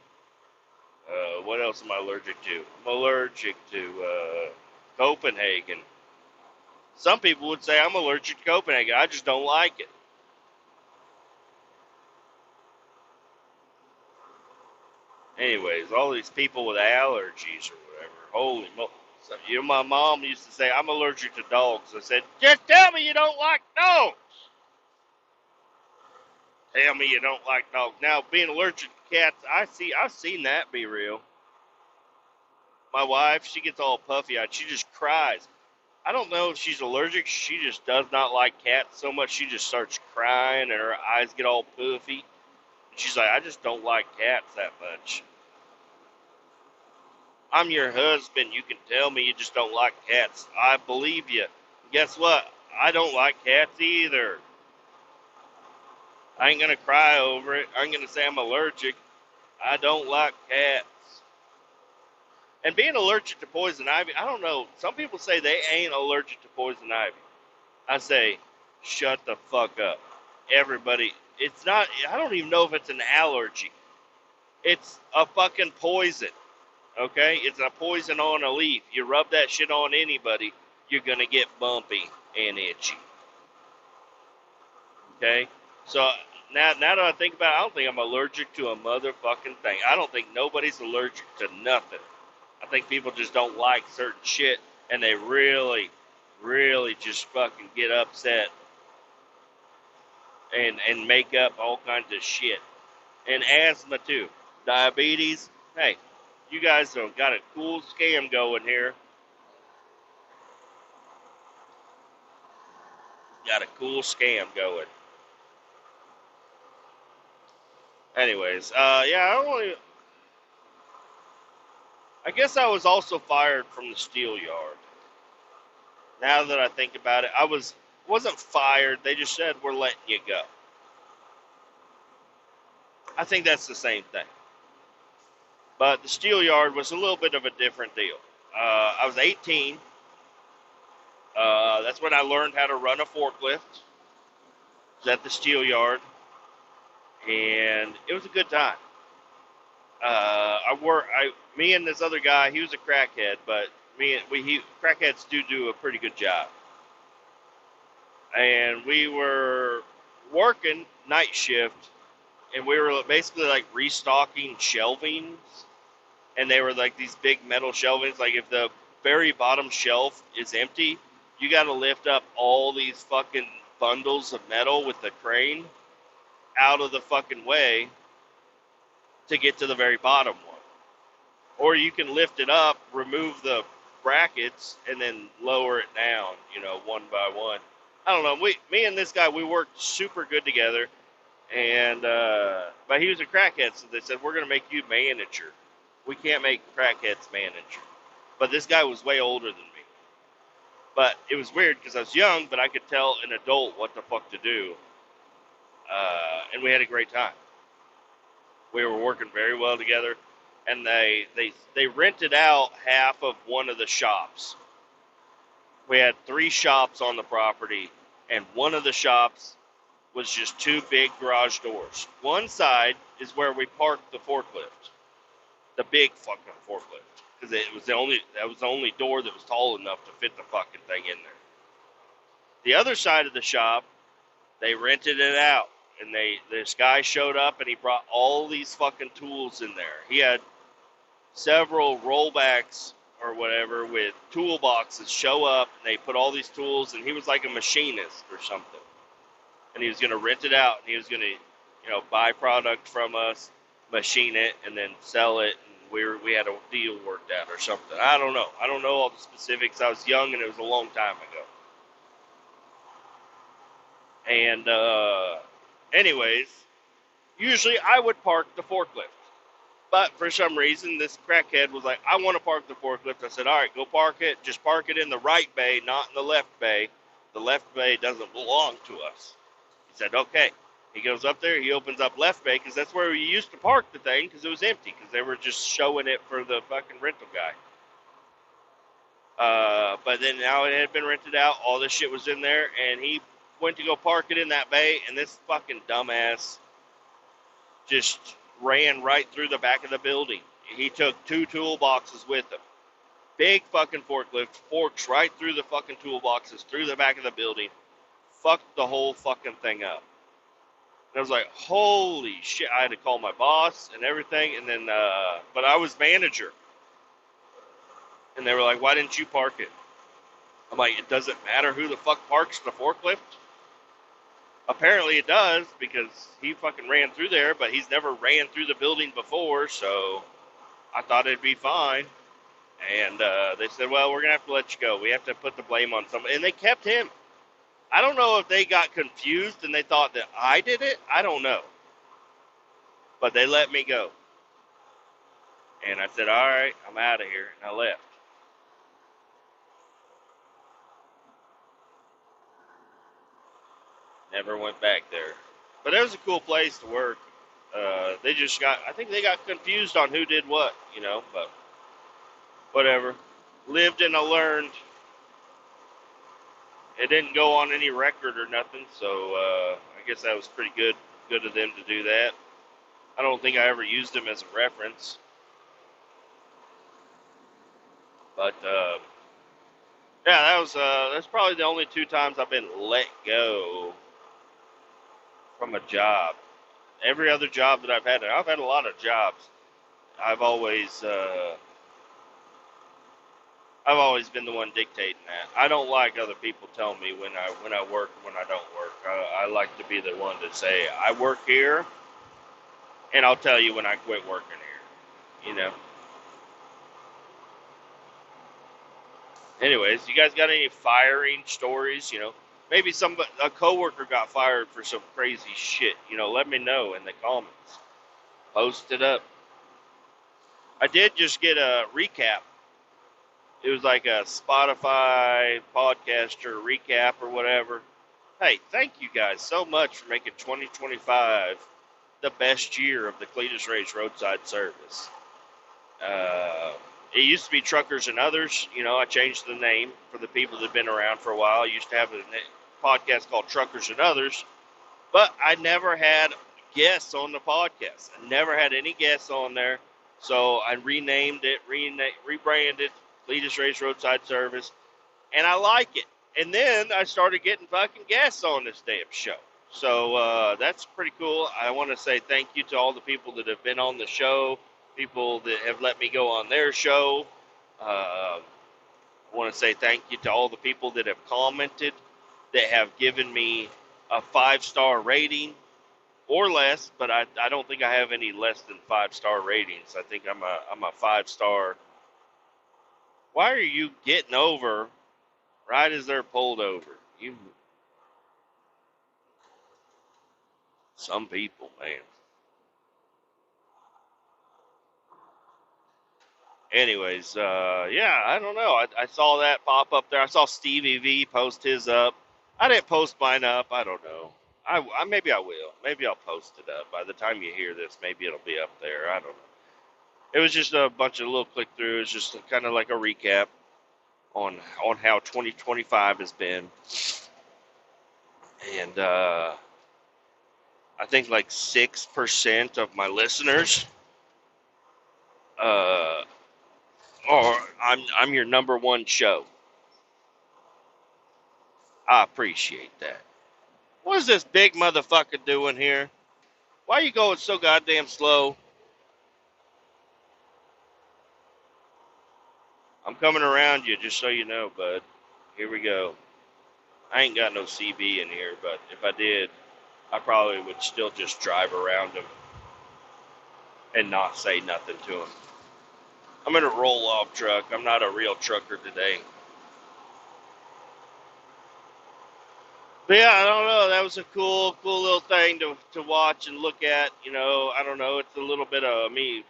What else am I allergic to? I'm allergic to Copenhagen. Some people would say I'm allergic to Copenhagen. I just don't like it. Anyways, all these people with allergies or whatever. Holy moly. So, you know, my mom used to say, I'm allergic to dogs. I said, just tell me you don't like dogs. Tell me you don't like dogs. Now, being allergic to cats, I've seen that be real. My wife, she gets all puffy-eyed. She just cries. I don't know if she's allergic. She just does not like cats so much. She just starts crying and her eyes get all puffy. She's like, I just don't like cats that much. I'm your husband. You can tell me you just don't like cats. I believe you. Guess what? I don't like cats either. I ain't going to cry over it. I ain't going to say I'm allergic. I don't like cats. And being allergic to poison ivy, I don't know. Some people say they ain't allergic to poison ivy. I say, shut the fuck up. Everybody, it's not, I don't even know if it's an allergy. It's a fucking poison. Okay? It's a poison on a leaf. You rub that shit on anybody, you're going to get bumpy and itchy. Okay? So now that I think about it, I don't think I'm allergic to a motherfucking thing. I don't think nobody's allergic to nothing. I think people just don't like certain shit, and they really, really just fucking get upset and make up all kinds of shit. And asthma, too. Diabetes, hey, You guys have got a cool scam going here. Got a cool scam going. Anyways, yeah, I guess I was also fired from the steel yard. Now that I think about it, wasn't fired. They just said we're letting you go. I think that's the same thing. But the steel yard was a little bit of a different deal. I was 18. That's when I learned how to run a forklift. It was at the steel yard, and it was a good time. Me and this other guy, he was a crackhead, but crackheads do a pretty good job. And we were working night shift, and we were basically like restocking shelvings, and they were like these big metal shelvings. Like if the very bottom shelf is empty, you got to lift up all these fucking bundles of metal with the crane out of the fucking way to get to the very bottom one. Or you can lift it up, remove the brackets, and then lower it down, one by one. I don't know. Me and this guy, we worked super good together, and but he was a crackhead, so they said we're gonna make you manager. We can't make crackheads manager. But this guy was way older than me. But it was weird because I was young, but I could tell an adult what the fuck to do, and we had a great time. We were working very well together, and they rented out half of one of the shops. We had 3 shops on the property, and one of the shops was just 2 big garage doors. One side is where we parked the forklift, the big fucking forklift, because that was the only door that was tall enough to fit the fucking thing in there. The other side of the shop, they rented it out, and this guy showed up, and he brought all these fucking tools in there. He had several rollbacks or whatever with toolboxes show up, and they put all these tools, and he was like a machinist or something. And he was going to rent it out, and he was going to, buy product from us, machine it, and then sell it, and we had a deal worked out or something. I don't know. I don't know all the specifics. I was young, and it was a long time ago. And, anyways, usually I would park the forklift. But for some reason, this crackhead was like, I want to park the forklift. I said, all right, go park it. Just park it in the right bay, not in the left bay. The left bay doesn't belong to us. He said, okay. He goes up there. He opens up left bay because that's where we used to park the thing because it was empty because they were just showing it for the fucking rental guy. But then now it had been rented out. All this shit was in there, and he went to go park it in that bay, and this fucking dumbass just ran right through the back of the building. He took 2 toolboxes with him. Big fucking forklift, forks right through the fucking toolboxes, through the back of the building. Fucked the whole fucking thing up. And I was like, holy shit. I had to call my boss and everything, and then, but I was manager. And they were like, why didn't you park it? I'm like, it doesn't matter who the fuck parks the forklift? Apparently it does, because he fucking ran through there, but he's never ran through the building before, so I thought it'd be fine. And they said, well, we're going to have to let you go. We have to put the blame on somebody. And they kept him. I don't know if they got confused and they thought that I did it. I don't know. But they let me go. And I said, all right, I'm out of here. And I left. Never went back there. But it was a cool place to work. I think they got confused on who did what, but whatever. Lived and I learned. It didn't go on any record or nothing, so I guess that was pretty good of them to do that. I don't think I ever used them as a reference. But, yeah, that's probably the only 2 times I've been let go from a job. Every other job that I've had a lot of jobs. I've always been the one dictating that. I don't like other people telling me when I work and when I don't work. I like to be the one to say, I work here, and I'll tell you when I quit working here, Anyways, you guys got any firing stories? Maybe a coworker got fired for some crazy shit. Let me know in the comments. Post it up. I did just get a recap. It was like a Spotify podcaster recap or whatever. Hey, thank you guys so much for making 2025 the best year of the Kletus Roadside service. It used to be Truckers and Others. I changed the name for the people that have been around for a while. I used to have a podcast called Truckers and Others, but I never had guests on the podcast. I never had any guests on there. So I renamed it, rebranded Kletus Roadside Service, and I like it. And then I started getting fucking guests on this damn show. So that's pretty cool. I want to say thank you to all the people that have been on the show, people that have let me go on their show. I want to say thank you to all the people that have commented, that have given me a 5-star rating or less, but I don't think I have any less than 5-star ratings. I think I'm a 5-star. Why are you getting over right as they're pulled over? Some people, man. Anyways, yeah, I don't know. I saw that pop up there. I saw Stevie V post his up. I didn't post mine up. I don't know. Maybe I will. Maybe I'll post it up. By the time you hear this, maybe it'll be up there. I don't know. It was just a bunch of little click throughs, just kind of like a recap on how 2025 has been. And I think like 6% of my listeners or I'm your number one show. I appreciate that. What is this big motherfucker doing here? Why are you going so goddamn slow? I'm coming around you, just so you know, bud. Here we go. I ain't got no CB in here, but if I did, I probably would still just drive around him and not say nothing to him. I'm in a roll-off truck. I'm not a real trucker today. But yeah, I don't know. That was a cool little thing to watch and look at. I don't know. It's a little bit of me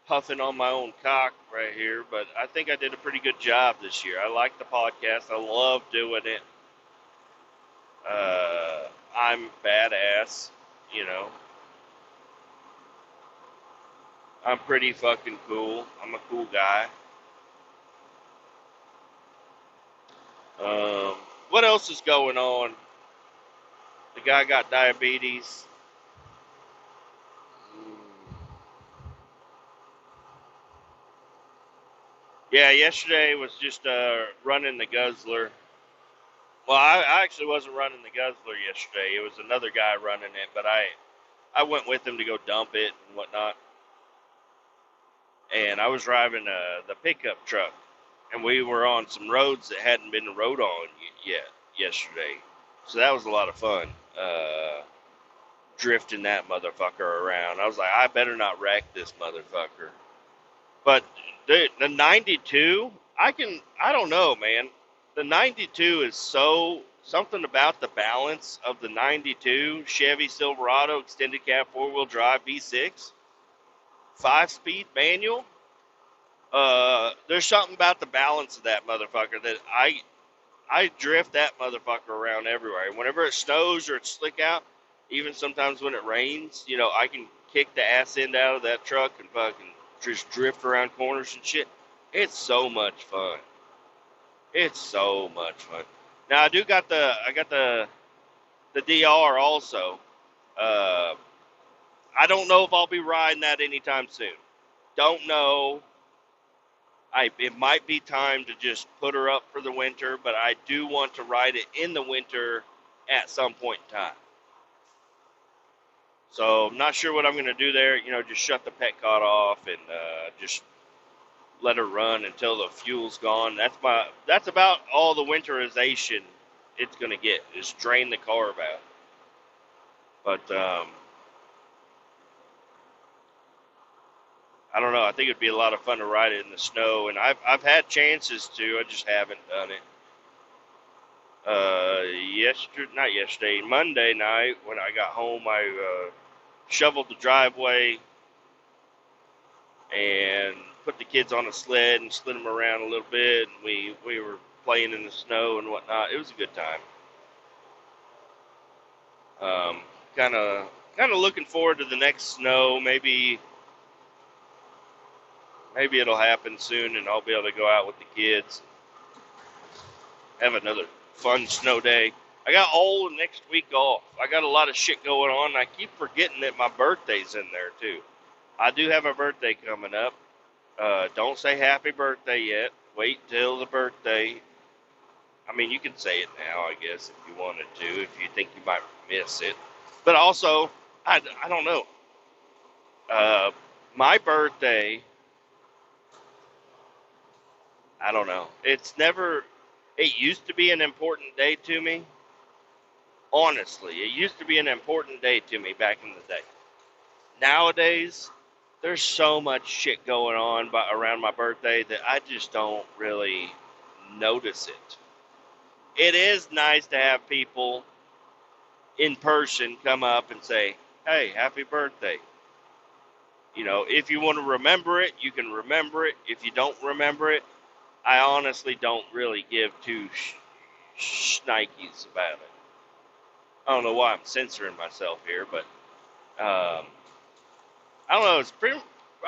puffing on my own cock right here, but I think I did a pretty good job this year. I like the podcast. I love doing it. I'm badass. I'm pretty fucking cool. I'm a cool guy. What else is going on? The guy got diabetes. Yeah, yesterday was just running the guzzler. Well, I actually wasn't running the guzzler yesterday. It was another guy running it, but I went with him to go dump it and whatnot. And I was driving the pickup truck, and we were on some roads that hadn't been rode on yet yesterday. So that was a lot of fun, drifting that motherfucker around. I was like, I better not wreck this motherfucker. But the 92, I don't know, man. The 92 is something about the balance of the 92 Chevy Silverado extended cab 4-wheel drive V6, 5-speed manual. There's something about the balance of that motherfucker that I drift that motherfucker around everywhere. Whenever it snows or it's slick out, even sometimes when it rains, I can kick the ass end out of that truck and fucking just drift around corners and shit. It's so much fun. It's so much fun. Now I got the DR also. I don't know if I'll be riding that anytime soon. Don't know. It might be time to just put her up for the winter, but I do want to ride it in the winter at some point in time. So I'm not sure what I'm going to do there. Just shut the pet cot off and just let her run until the fuel's gone. That's about all the winterization it's going to get, is drain the carb out. But I don't know. I think it'd be a lot of fun to ride it in the snow, and I've had chances to. I just haven't done it. Not yesterday, Monday night when I got home, I shoveled the driveway and put the kids on a sled and slid them around a little bit. And we were playing in the snow and whatnot. It was a good time. Um, kind of looking forward to the next snow. Maybe it'll happen soon, and I'll be able to go out with the kids, have another fun snow day. I got all next week off. I got a lot of shit going on. I keep forgetting that my birthday's in there too. I do have a birthday coming up. Don't say happy birthday yet. Wait till the birthday. I mean, you can say it now, I guess, if you wanted to, if you think you might miss it. But also, I don't know. My birthday, I don't know. It used to be an important day to me. Honestly, it used to be an important day to me back in the day. Nowadays, there's so much shit going on around my birthday that I just don't really notice it. It is nice to have people in person come up and say, hey, happy birthday. You know, if you want to remember it, you can remember it. If you don't remember it, I honestly don't really give two shnikes about it. I don't know why I'm censoring myself here, but I don't know.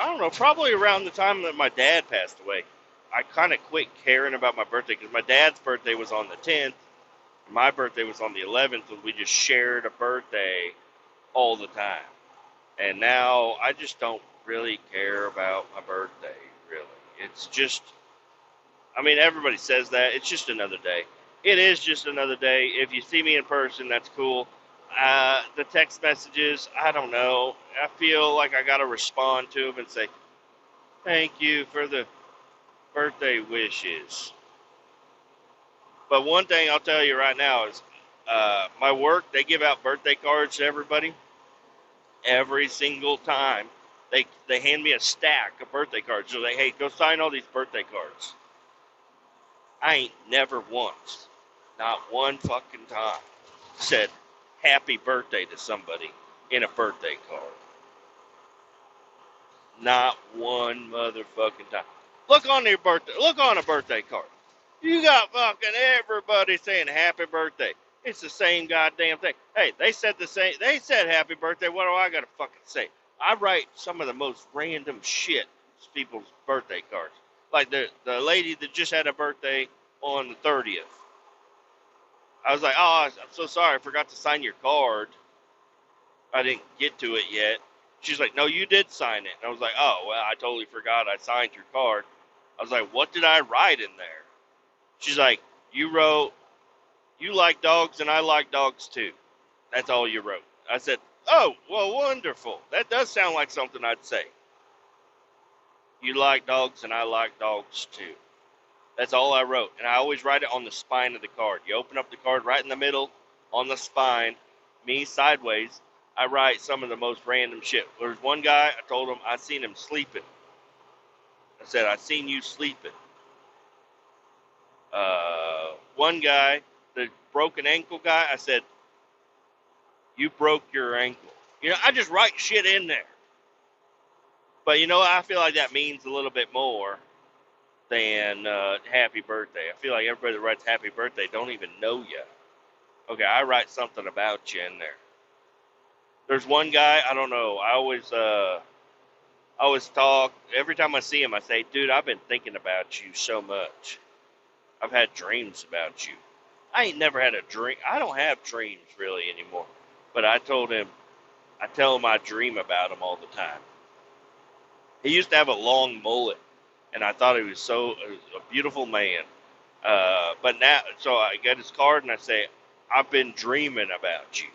I don't know, probably around the time that my dad passed away, I kind of quit caring about my birthday because my dad's birthday was on the 10th, and my birthday was on the 11th, and we just shared a birthday all the time. And now I just don't really care about my birthday, really. It's just, I mean, everybody says that. It's just another day. It is just another day. If you see me in person, that's cool. The text messages, I don't know. I feel like I got to respond to them and say, thank you for the birthday wishes. But one thing I'll tell you right now is my work, they give out birthday cards to everybody every single time. They hand me a stack of birthday cards. They're like, hey, go sign all these birthday cards. I ain't never once, not one fucking time, said happy birthday to somebody in a birthday card. Not one motherfucking time. Look on a birthday card. You got fucking everybody saying happy birthday. It's the same goddamn thing. Hey, they said happy birthday. What do I gotta fucking say? I write some of the most random shit to people's birthday cards. Like the lady that just had a birthday on the 30th. I was like, oh, I'm so sorry, I forgot to sign your card. I didn't get to it yet. She's like, no, you did sign it. And I was like, oh, well, I totally forgot I signed your card. I was like, what did I write in there? She's like, you wrote, you like dogs and I like dogs too. That's all you wrote. I said, oh, well, wonderful. That does sound like something I'd say. You like dogs and I like dogs too. That's all I wrote. And I always write it on the spine of the card. You open up the card right in the middle on the spine, me sideways. I write some of the most random shit. There's one guy, I told him I seen him sleeping. I said, I seen you sleeping. One guy, the broken ankle guy, I said, you broke your ankle. You know, I just write shit in there. But, you know, I feel like that means a little bit more than happy birthday. I feel like everybody that writes happy birthday don't even know you. Okay, I write something about you in there. There's one guy, I don't know, I always talk, every time I see him, I say, dude, I've been thinking about you so much. I've had dreams about you. I ain't never had a dream. I don't have dreams really anymore. But I tell him I dream about him all the time. He used to have a long mullet, and I thought he was a beautiful man. But now, so I get his card and I say, I've been dreaming about you.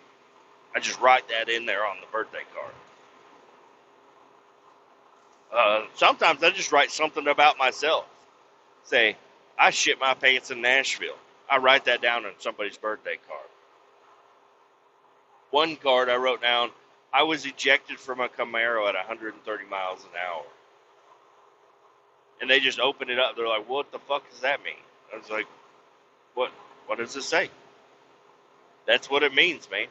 I just write that in there on the birthday card. Sometimes I just write something about myself. Say, I shit my pants in Nashville. I write that down on somebody's birthday card. One card I wrote down, I was ejected from a Camaro at 130 miles an hour. And they just open it up. They're like, what the fuck does that mean? I was like, what? What does it say? That's what it means, man.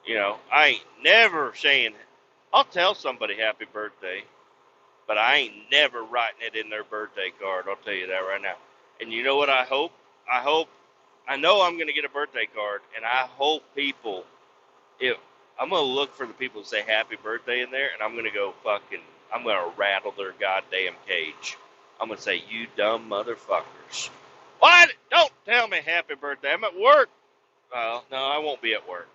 You know, I ain't never saying, I'll tell somebody happy birthday, but I ain't never writing it in their birthday card. I'll tell you that right now. And you know what I hope? I know I'm going to get a birthday card, and I hope people, if I'm going to look for the people to say happy birthday in there, and I'm going to go I'm going to rattle their goddamn cage. I'm going to say, you dumb motherfuckers. What? Don't tell me happy birthday. I'm at work. Well, no, I won't be at work.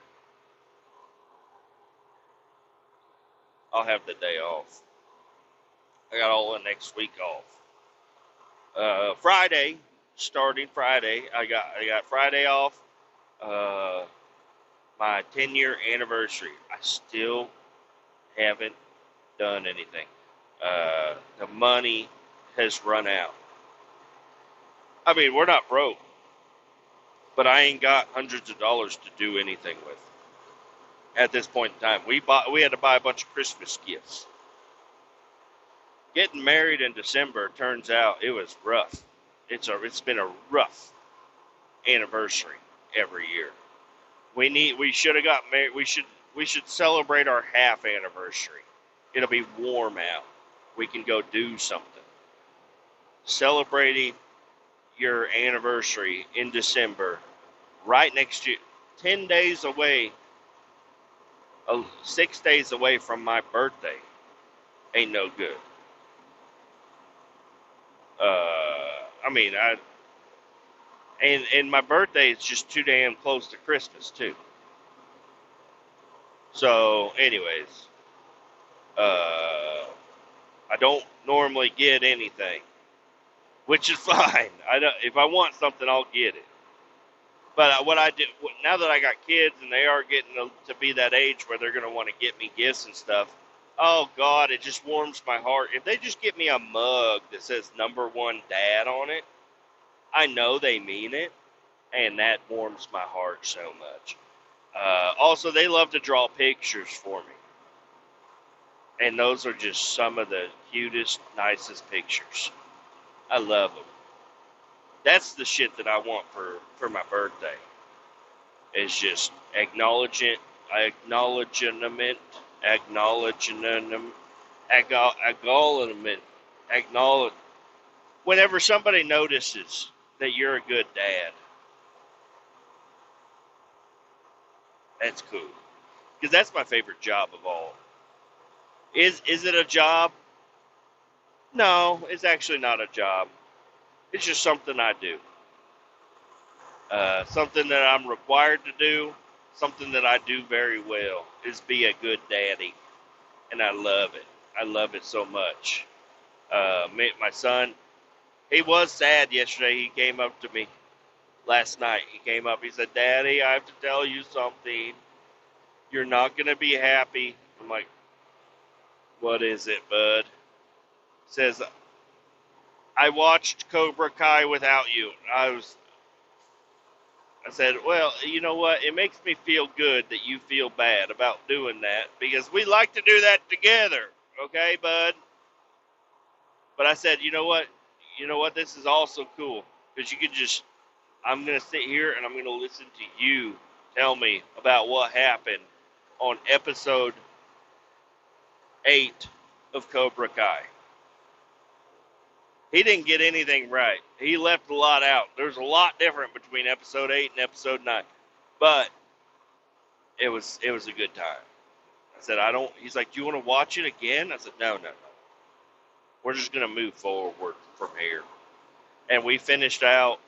I'll have the day off. I got all the next week off. Friday, starting Friday, I got Friday off. My 10-year anniversary. I still haven't done anything. The money has run out. I mean, we're not broke, but I ain't got hundreds of dollars to do anything with. At this point in time, we had to buy a bunch of Christmas gifts. Getting married in December, turns out it was rough. It's been a rough anniversary every year. We should have got married. We should celebrate our half anniversary. It'll be warm out. We can go do something. Celebrating your anniversary in December, right next to 10 days away, 6 days away from my birthday, ain't no good. And my birthday is just too damn close to Christmas too. So, anyways, I don't normally get anything, which is fine. If I want something, I'll get it. But what I do now that I got kids and they are getting to be that age where they're going to want to get me gifts and stuff. Oh God, it just warms my heart. If they just get me a mug that says #1 Dad on it, I know they mean it, and that warms my heart so much. Also, they love to draw pictures for me. And those are just some of the cutest, nicest pictures. I love them. That's the shit that I want for my birthday. It's just acknowledgement. Whenever somebody notices that you're a good dad, that's cool. Because that's my favorite job of all. Is it a job? No, it's actually not a job. It's just something I do. Something that I'm required to do, something that I do very well, is be a good daddy. And I love it. I love it so much. My son, he was sad yesterday. He came up to me last night. He came up. He said, Daddy, I have to tell you something. You're not going to be happy. I'm like, what is it, bud? He says, I watched Cobra Kai without you. I said, well, you know what? It makes me feel good that you feel bad about doing that because we like to do that together. Okay, bud? But I said, you know what? This is also cool because you could just, I'm going to sit here and I'm going to listen to you tell me about what happened on episode 8 of Cobra Kai. He didn't get anything right. He left a lot out. There's a lot different between episode 8 and episode 9. But it was a good time. I said, he's like, do you want to watch it again? I said, no. We're just going to move forward from here. And we finished out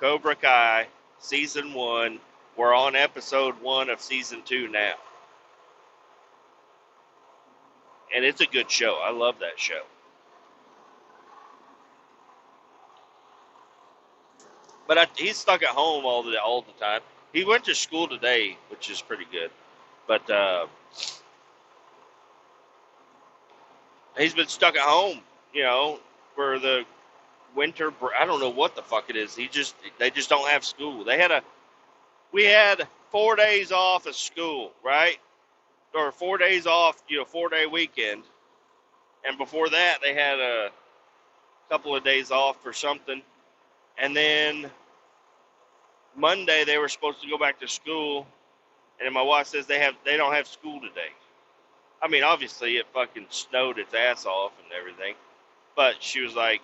Cobra Kai season 1. We're on episode 1 of season 2 now. And it's a good show. I love that show. But he's stuck at home all the time. He went to school today, which is pretty good. But he's been stuck at home, for the winter. I don't know what the fuck it is. They just don't have school. We had 4 days off of school, right? Or 4 days off, 4-day weekend. And before that, they had a couple of days off for something. And then Monday, they were supposed to go back to school. And then my wife says they don't have school today. I mean, obviously, it fucking snowed its ass off and everything. But she was like,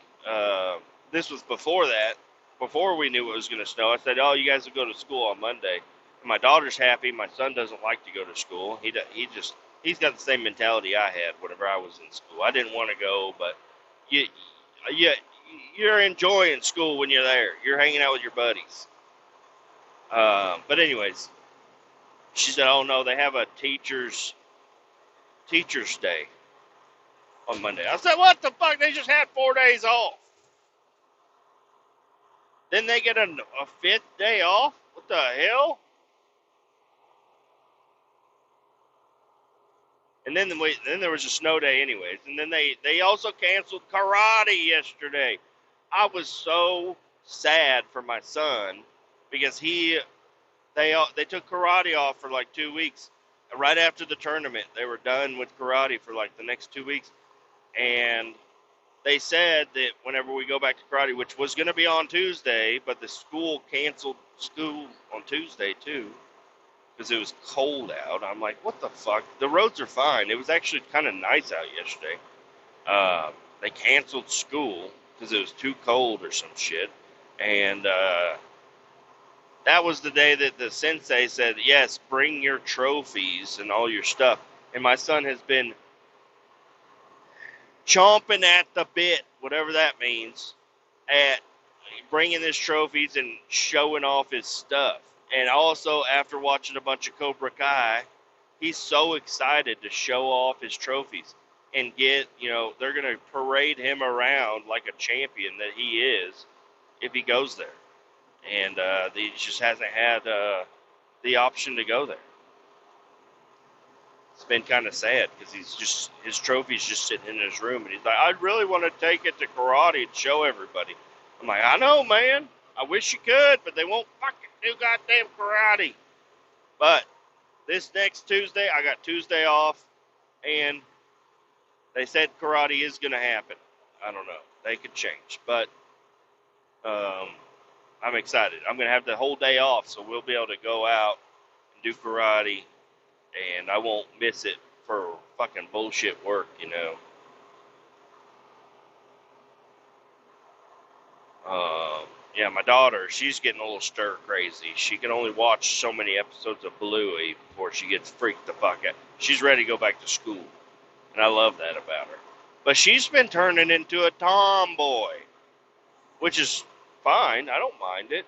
this was before that, before we knew it was going to snow. I said, oh, you guys will go to school on Monday. And my daughter's happy. My son doesn't like to go to school. He's got the same mentality I had whenever I was in school. I didn't want to go, but you, you, you're enjoying school when you're there. You're hanging out with your buddies. But anyways, she said, oh, no, they have a teacher's day on Monday. I said, what the fuck? They just had 4 days off. Then they get a fifth day off? What the hell? And then there was a snow day anyways. And then they also canceled karate yesterday. I was so sad for my son because they took karate off for like 2 weeks. Right after the tournament, they were done with karate for like the next 2 weeks. And they said that whenever we go back to karate, which was going to be on Tuesday, but the school canceled school on Tuesday too because it was cold out. I'm like, what the fuck? The roads are fine. It was actually kind of nice out yesterday. They canceled school because it was too cold or some shit. And that was the day that the sensei said, yes, bring your trophies and all your stuff. And my son has been chomping at the bit, whatever that means, at bringing his trophies and showing off his stuff. And also, after watching a bunch of Cobra Kai, he's so excited to show off his trophies and they're going to parade him around like a champion that he is if he goes there. And he just hasn't had the option to go there. It's been kind of sad because his trophy's just sitting in his room, and he's like, I really want to take it to karate and show everybody. I'm like, I know, man. I wish you could, but they won't fucking do goddamn karate. But this next Tuesday, I got Tuesday off, and they said karate is going to happen. I don't know. They could change, but I'm excited. I'm going to have the whole day off, so we'll be able to go out and do karate, and I won't miss it for fucking bullshit work, Yeah, my daughter, she's getting a little stir crazy. She can only watch so many episodes of Bluey before she gets freaked the fuck out. She's ready to go back to school, and I love that about her. But she's been turning into a tomboy, which is fine. I don't mind it.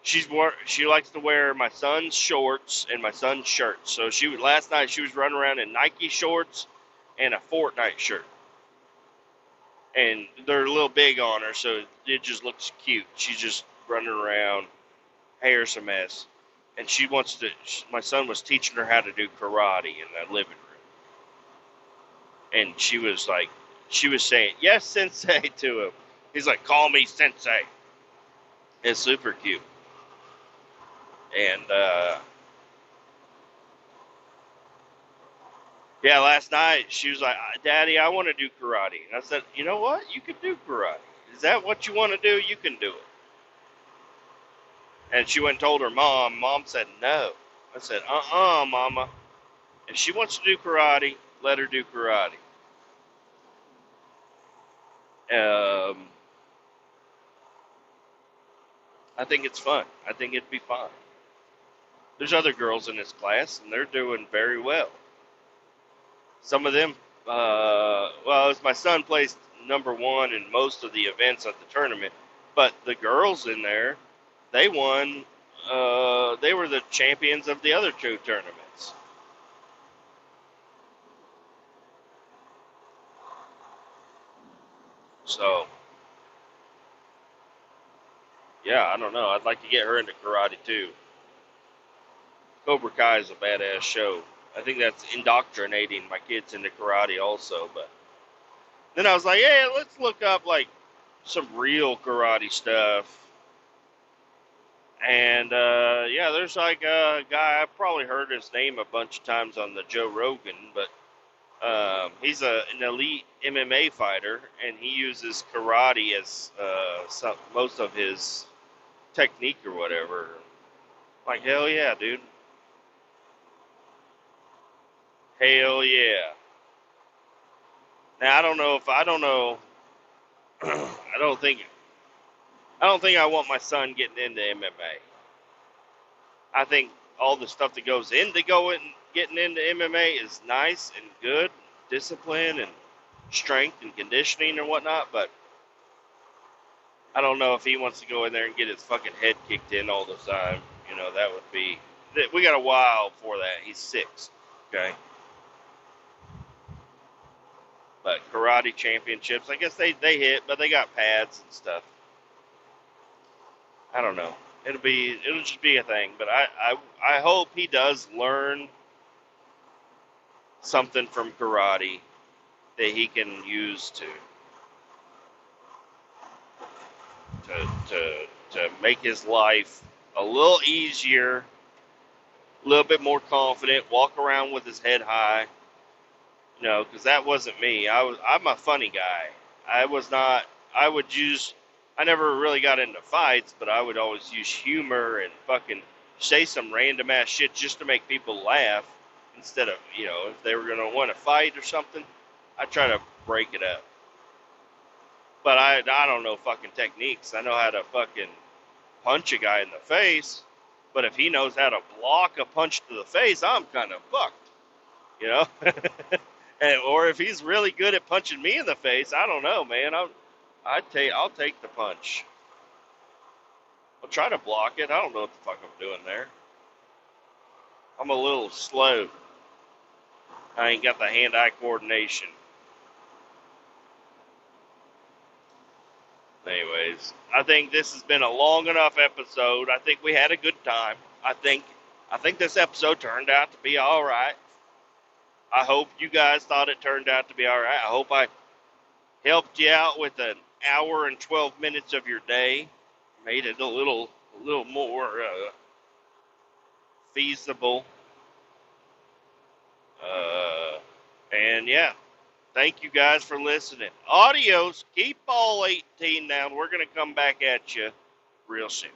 She likes to wear my son's shorts and my son's shirts. So last night she was running around in Nike shorts and a Fortnite shirt. And they're a little big on her, so it just looks cute. She's just running around, hair's a mess. And my son was teaching her how to do karate in the living room. And she was saying, yes, sensei, to him. He's like, call me sensei. It's super cute. And, yeah, last night she was like, Daddy, I want to do karate. And I said, you know what? You can do karate. Is that what you want to do? You can do it. And she went and told her mom. Mom said no. I said, Mama. If she wants to do karate, let her do karate. I think it's fun. I think it'd be fun. There's other girls in this class, and they're doing very well. Some of them, as my son placed number one in most of the events at the tournament, but the girls in there, they won. They were the champions of the other two tournaments. So, yeah, I don't know. I'd like to get her into karate too. Cobra Kai is a badass show. I think that's indoctrinating my kids into karate also. But then I was like, hey, let's look up like some real karate stuff. And yeah, there's like a guy, I've probably heard his name a bunch of times on the Joe Rogan, but He's an elite MMA fighter, and he uses karate as most of his technique or whatever. Like, hell yeah, dude. Hell yeah. Now I don't know. I don't think I want my son getting into MMA. I think all the stuff that goes into getting into MMA is nice and good, discipline and strength and conditioning and whatnot. But I don't know if he wants to go in there and get his fucking head kicked in all the time. You know, that would be. We got a while for that. He's 6, okay. But karate championships, I guess they hit, but they got pads and stuff. I don't know. It'll just be a thing. But I hope he does learn something from karate that he can use to make his life a little easier, a little bit more confident, walk around with his head high. You know, because that wasn't me. I'm a funny guy. I was not. I would use. I never really got into fights, but I would always use humor and fucking say some random ass shit just to make people laugh. Instead of, you know, if they were gonna want to fight or something, I try to break it up. But I don't know fucking techniques. I know how to fucking punch a guy in the face. But if he knows how to block a punch to the face, I'm kind of fucked. You know. Or if he's really good at punching me in the face, I don't know, man. I'll take the punch. I'll try to block it. I don't know what the fuck I'm doing there. I'm a little slow. I ain't got the hand-eye coordination. Anyways, I think this has been a long enough episode. I think we had a good time. I think this episode turned out to be all right. I hope you guys thought it turned out to be all right. I hope I helped you out with an hour and 12 minutes of your day. Made it a little more feasible. And yeah, thank you guys for listening. Adios. Keep all 18 down. We're going to come back at you real soon.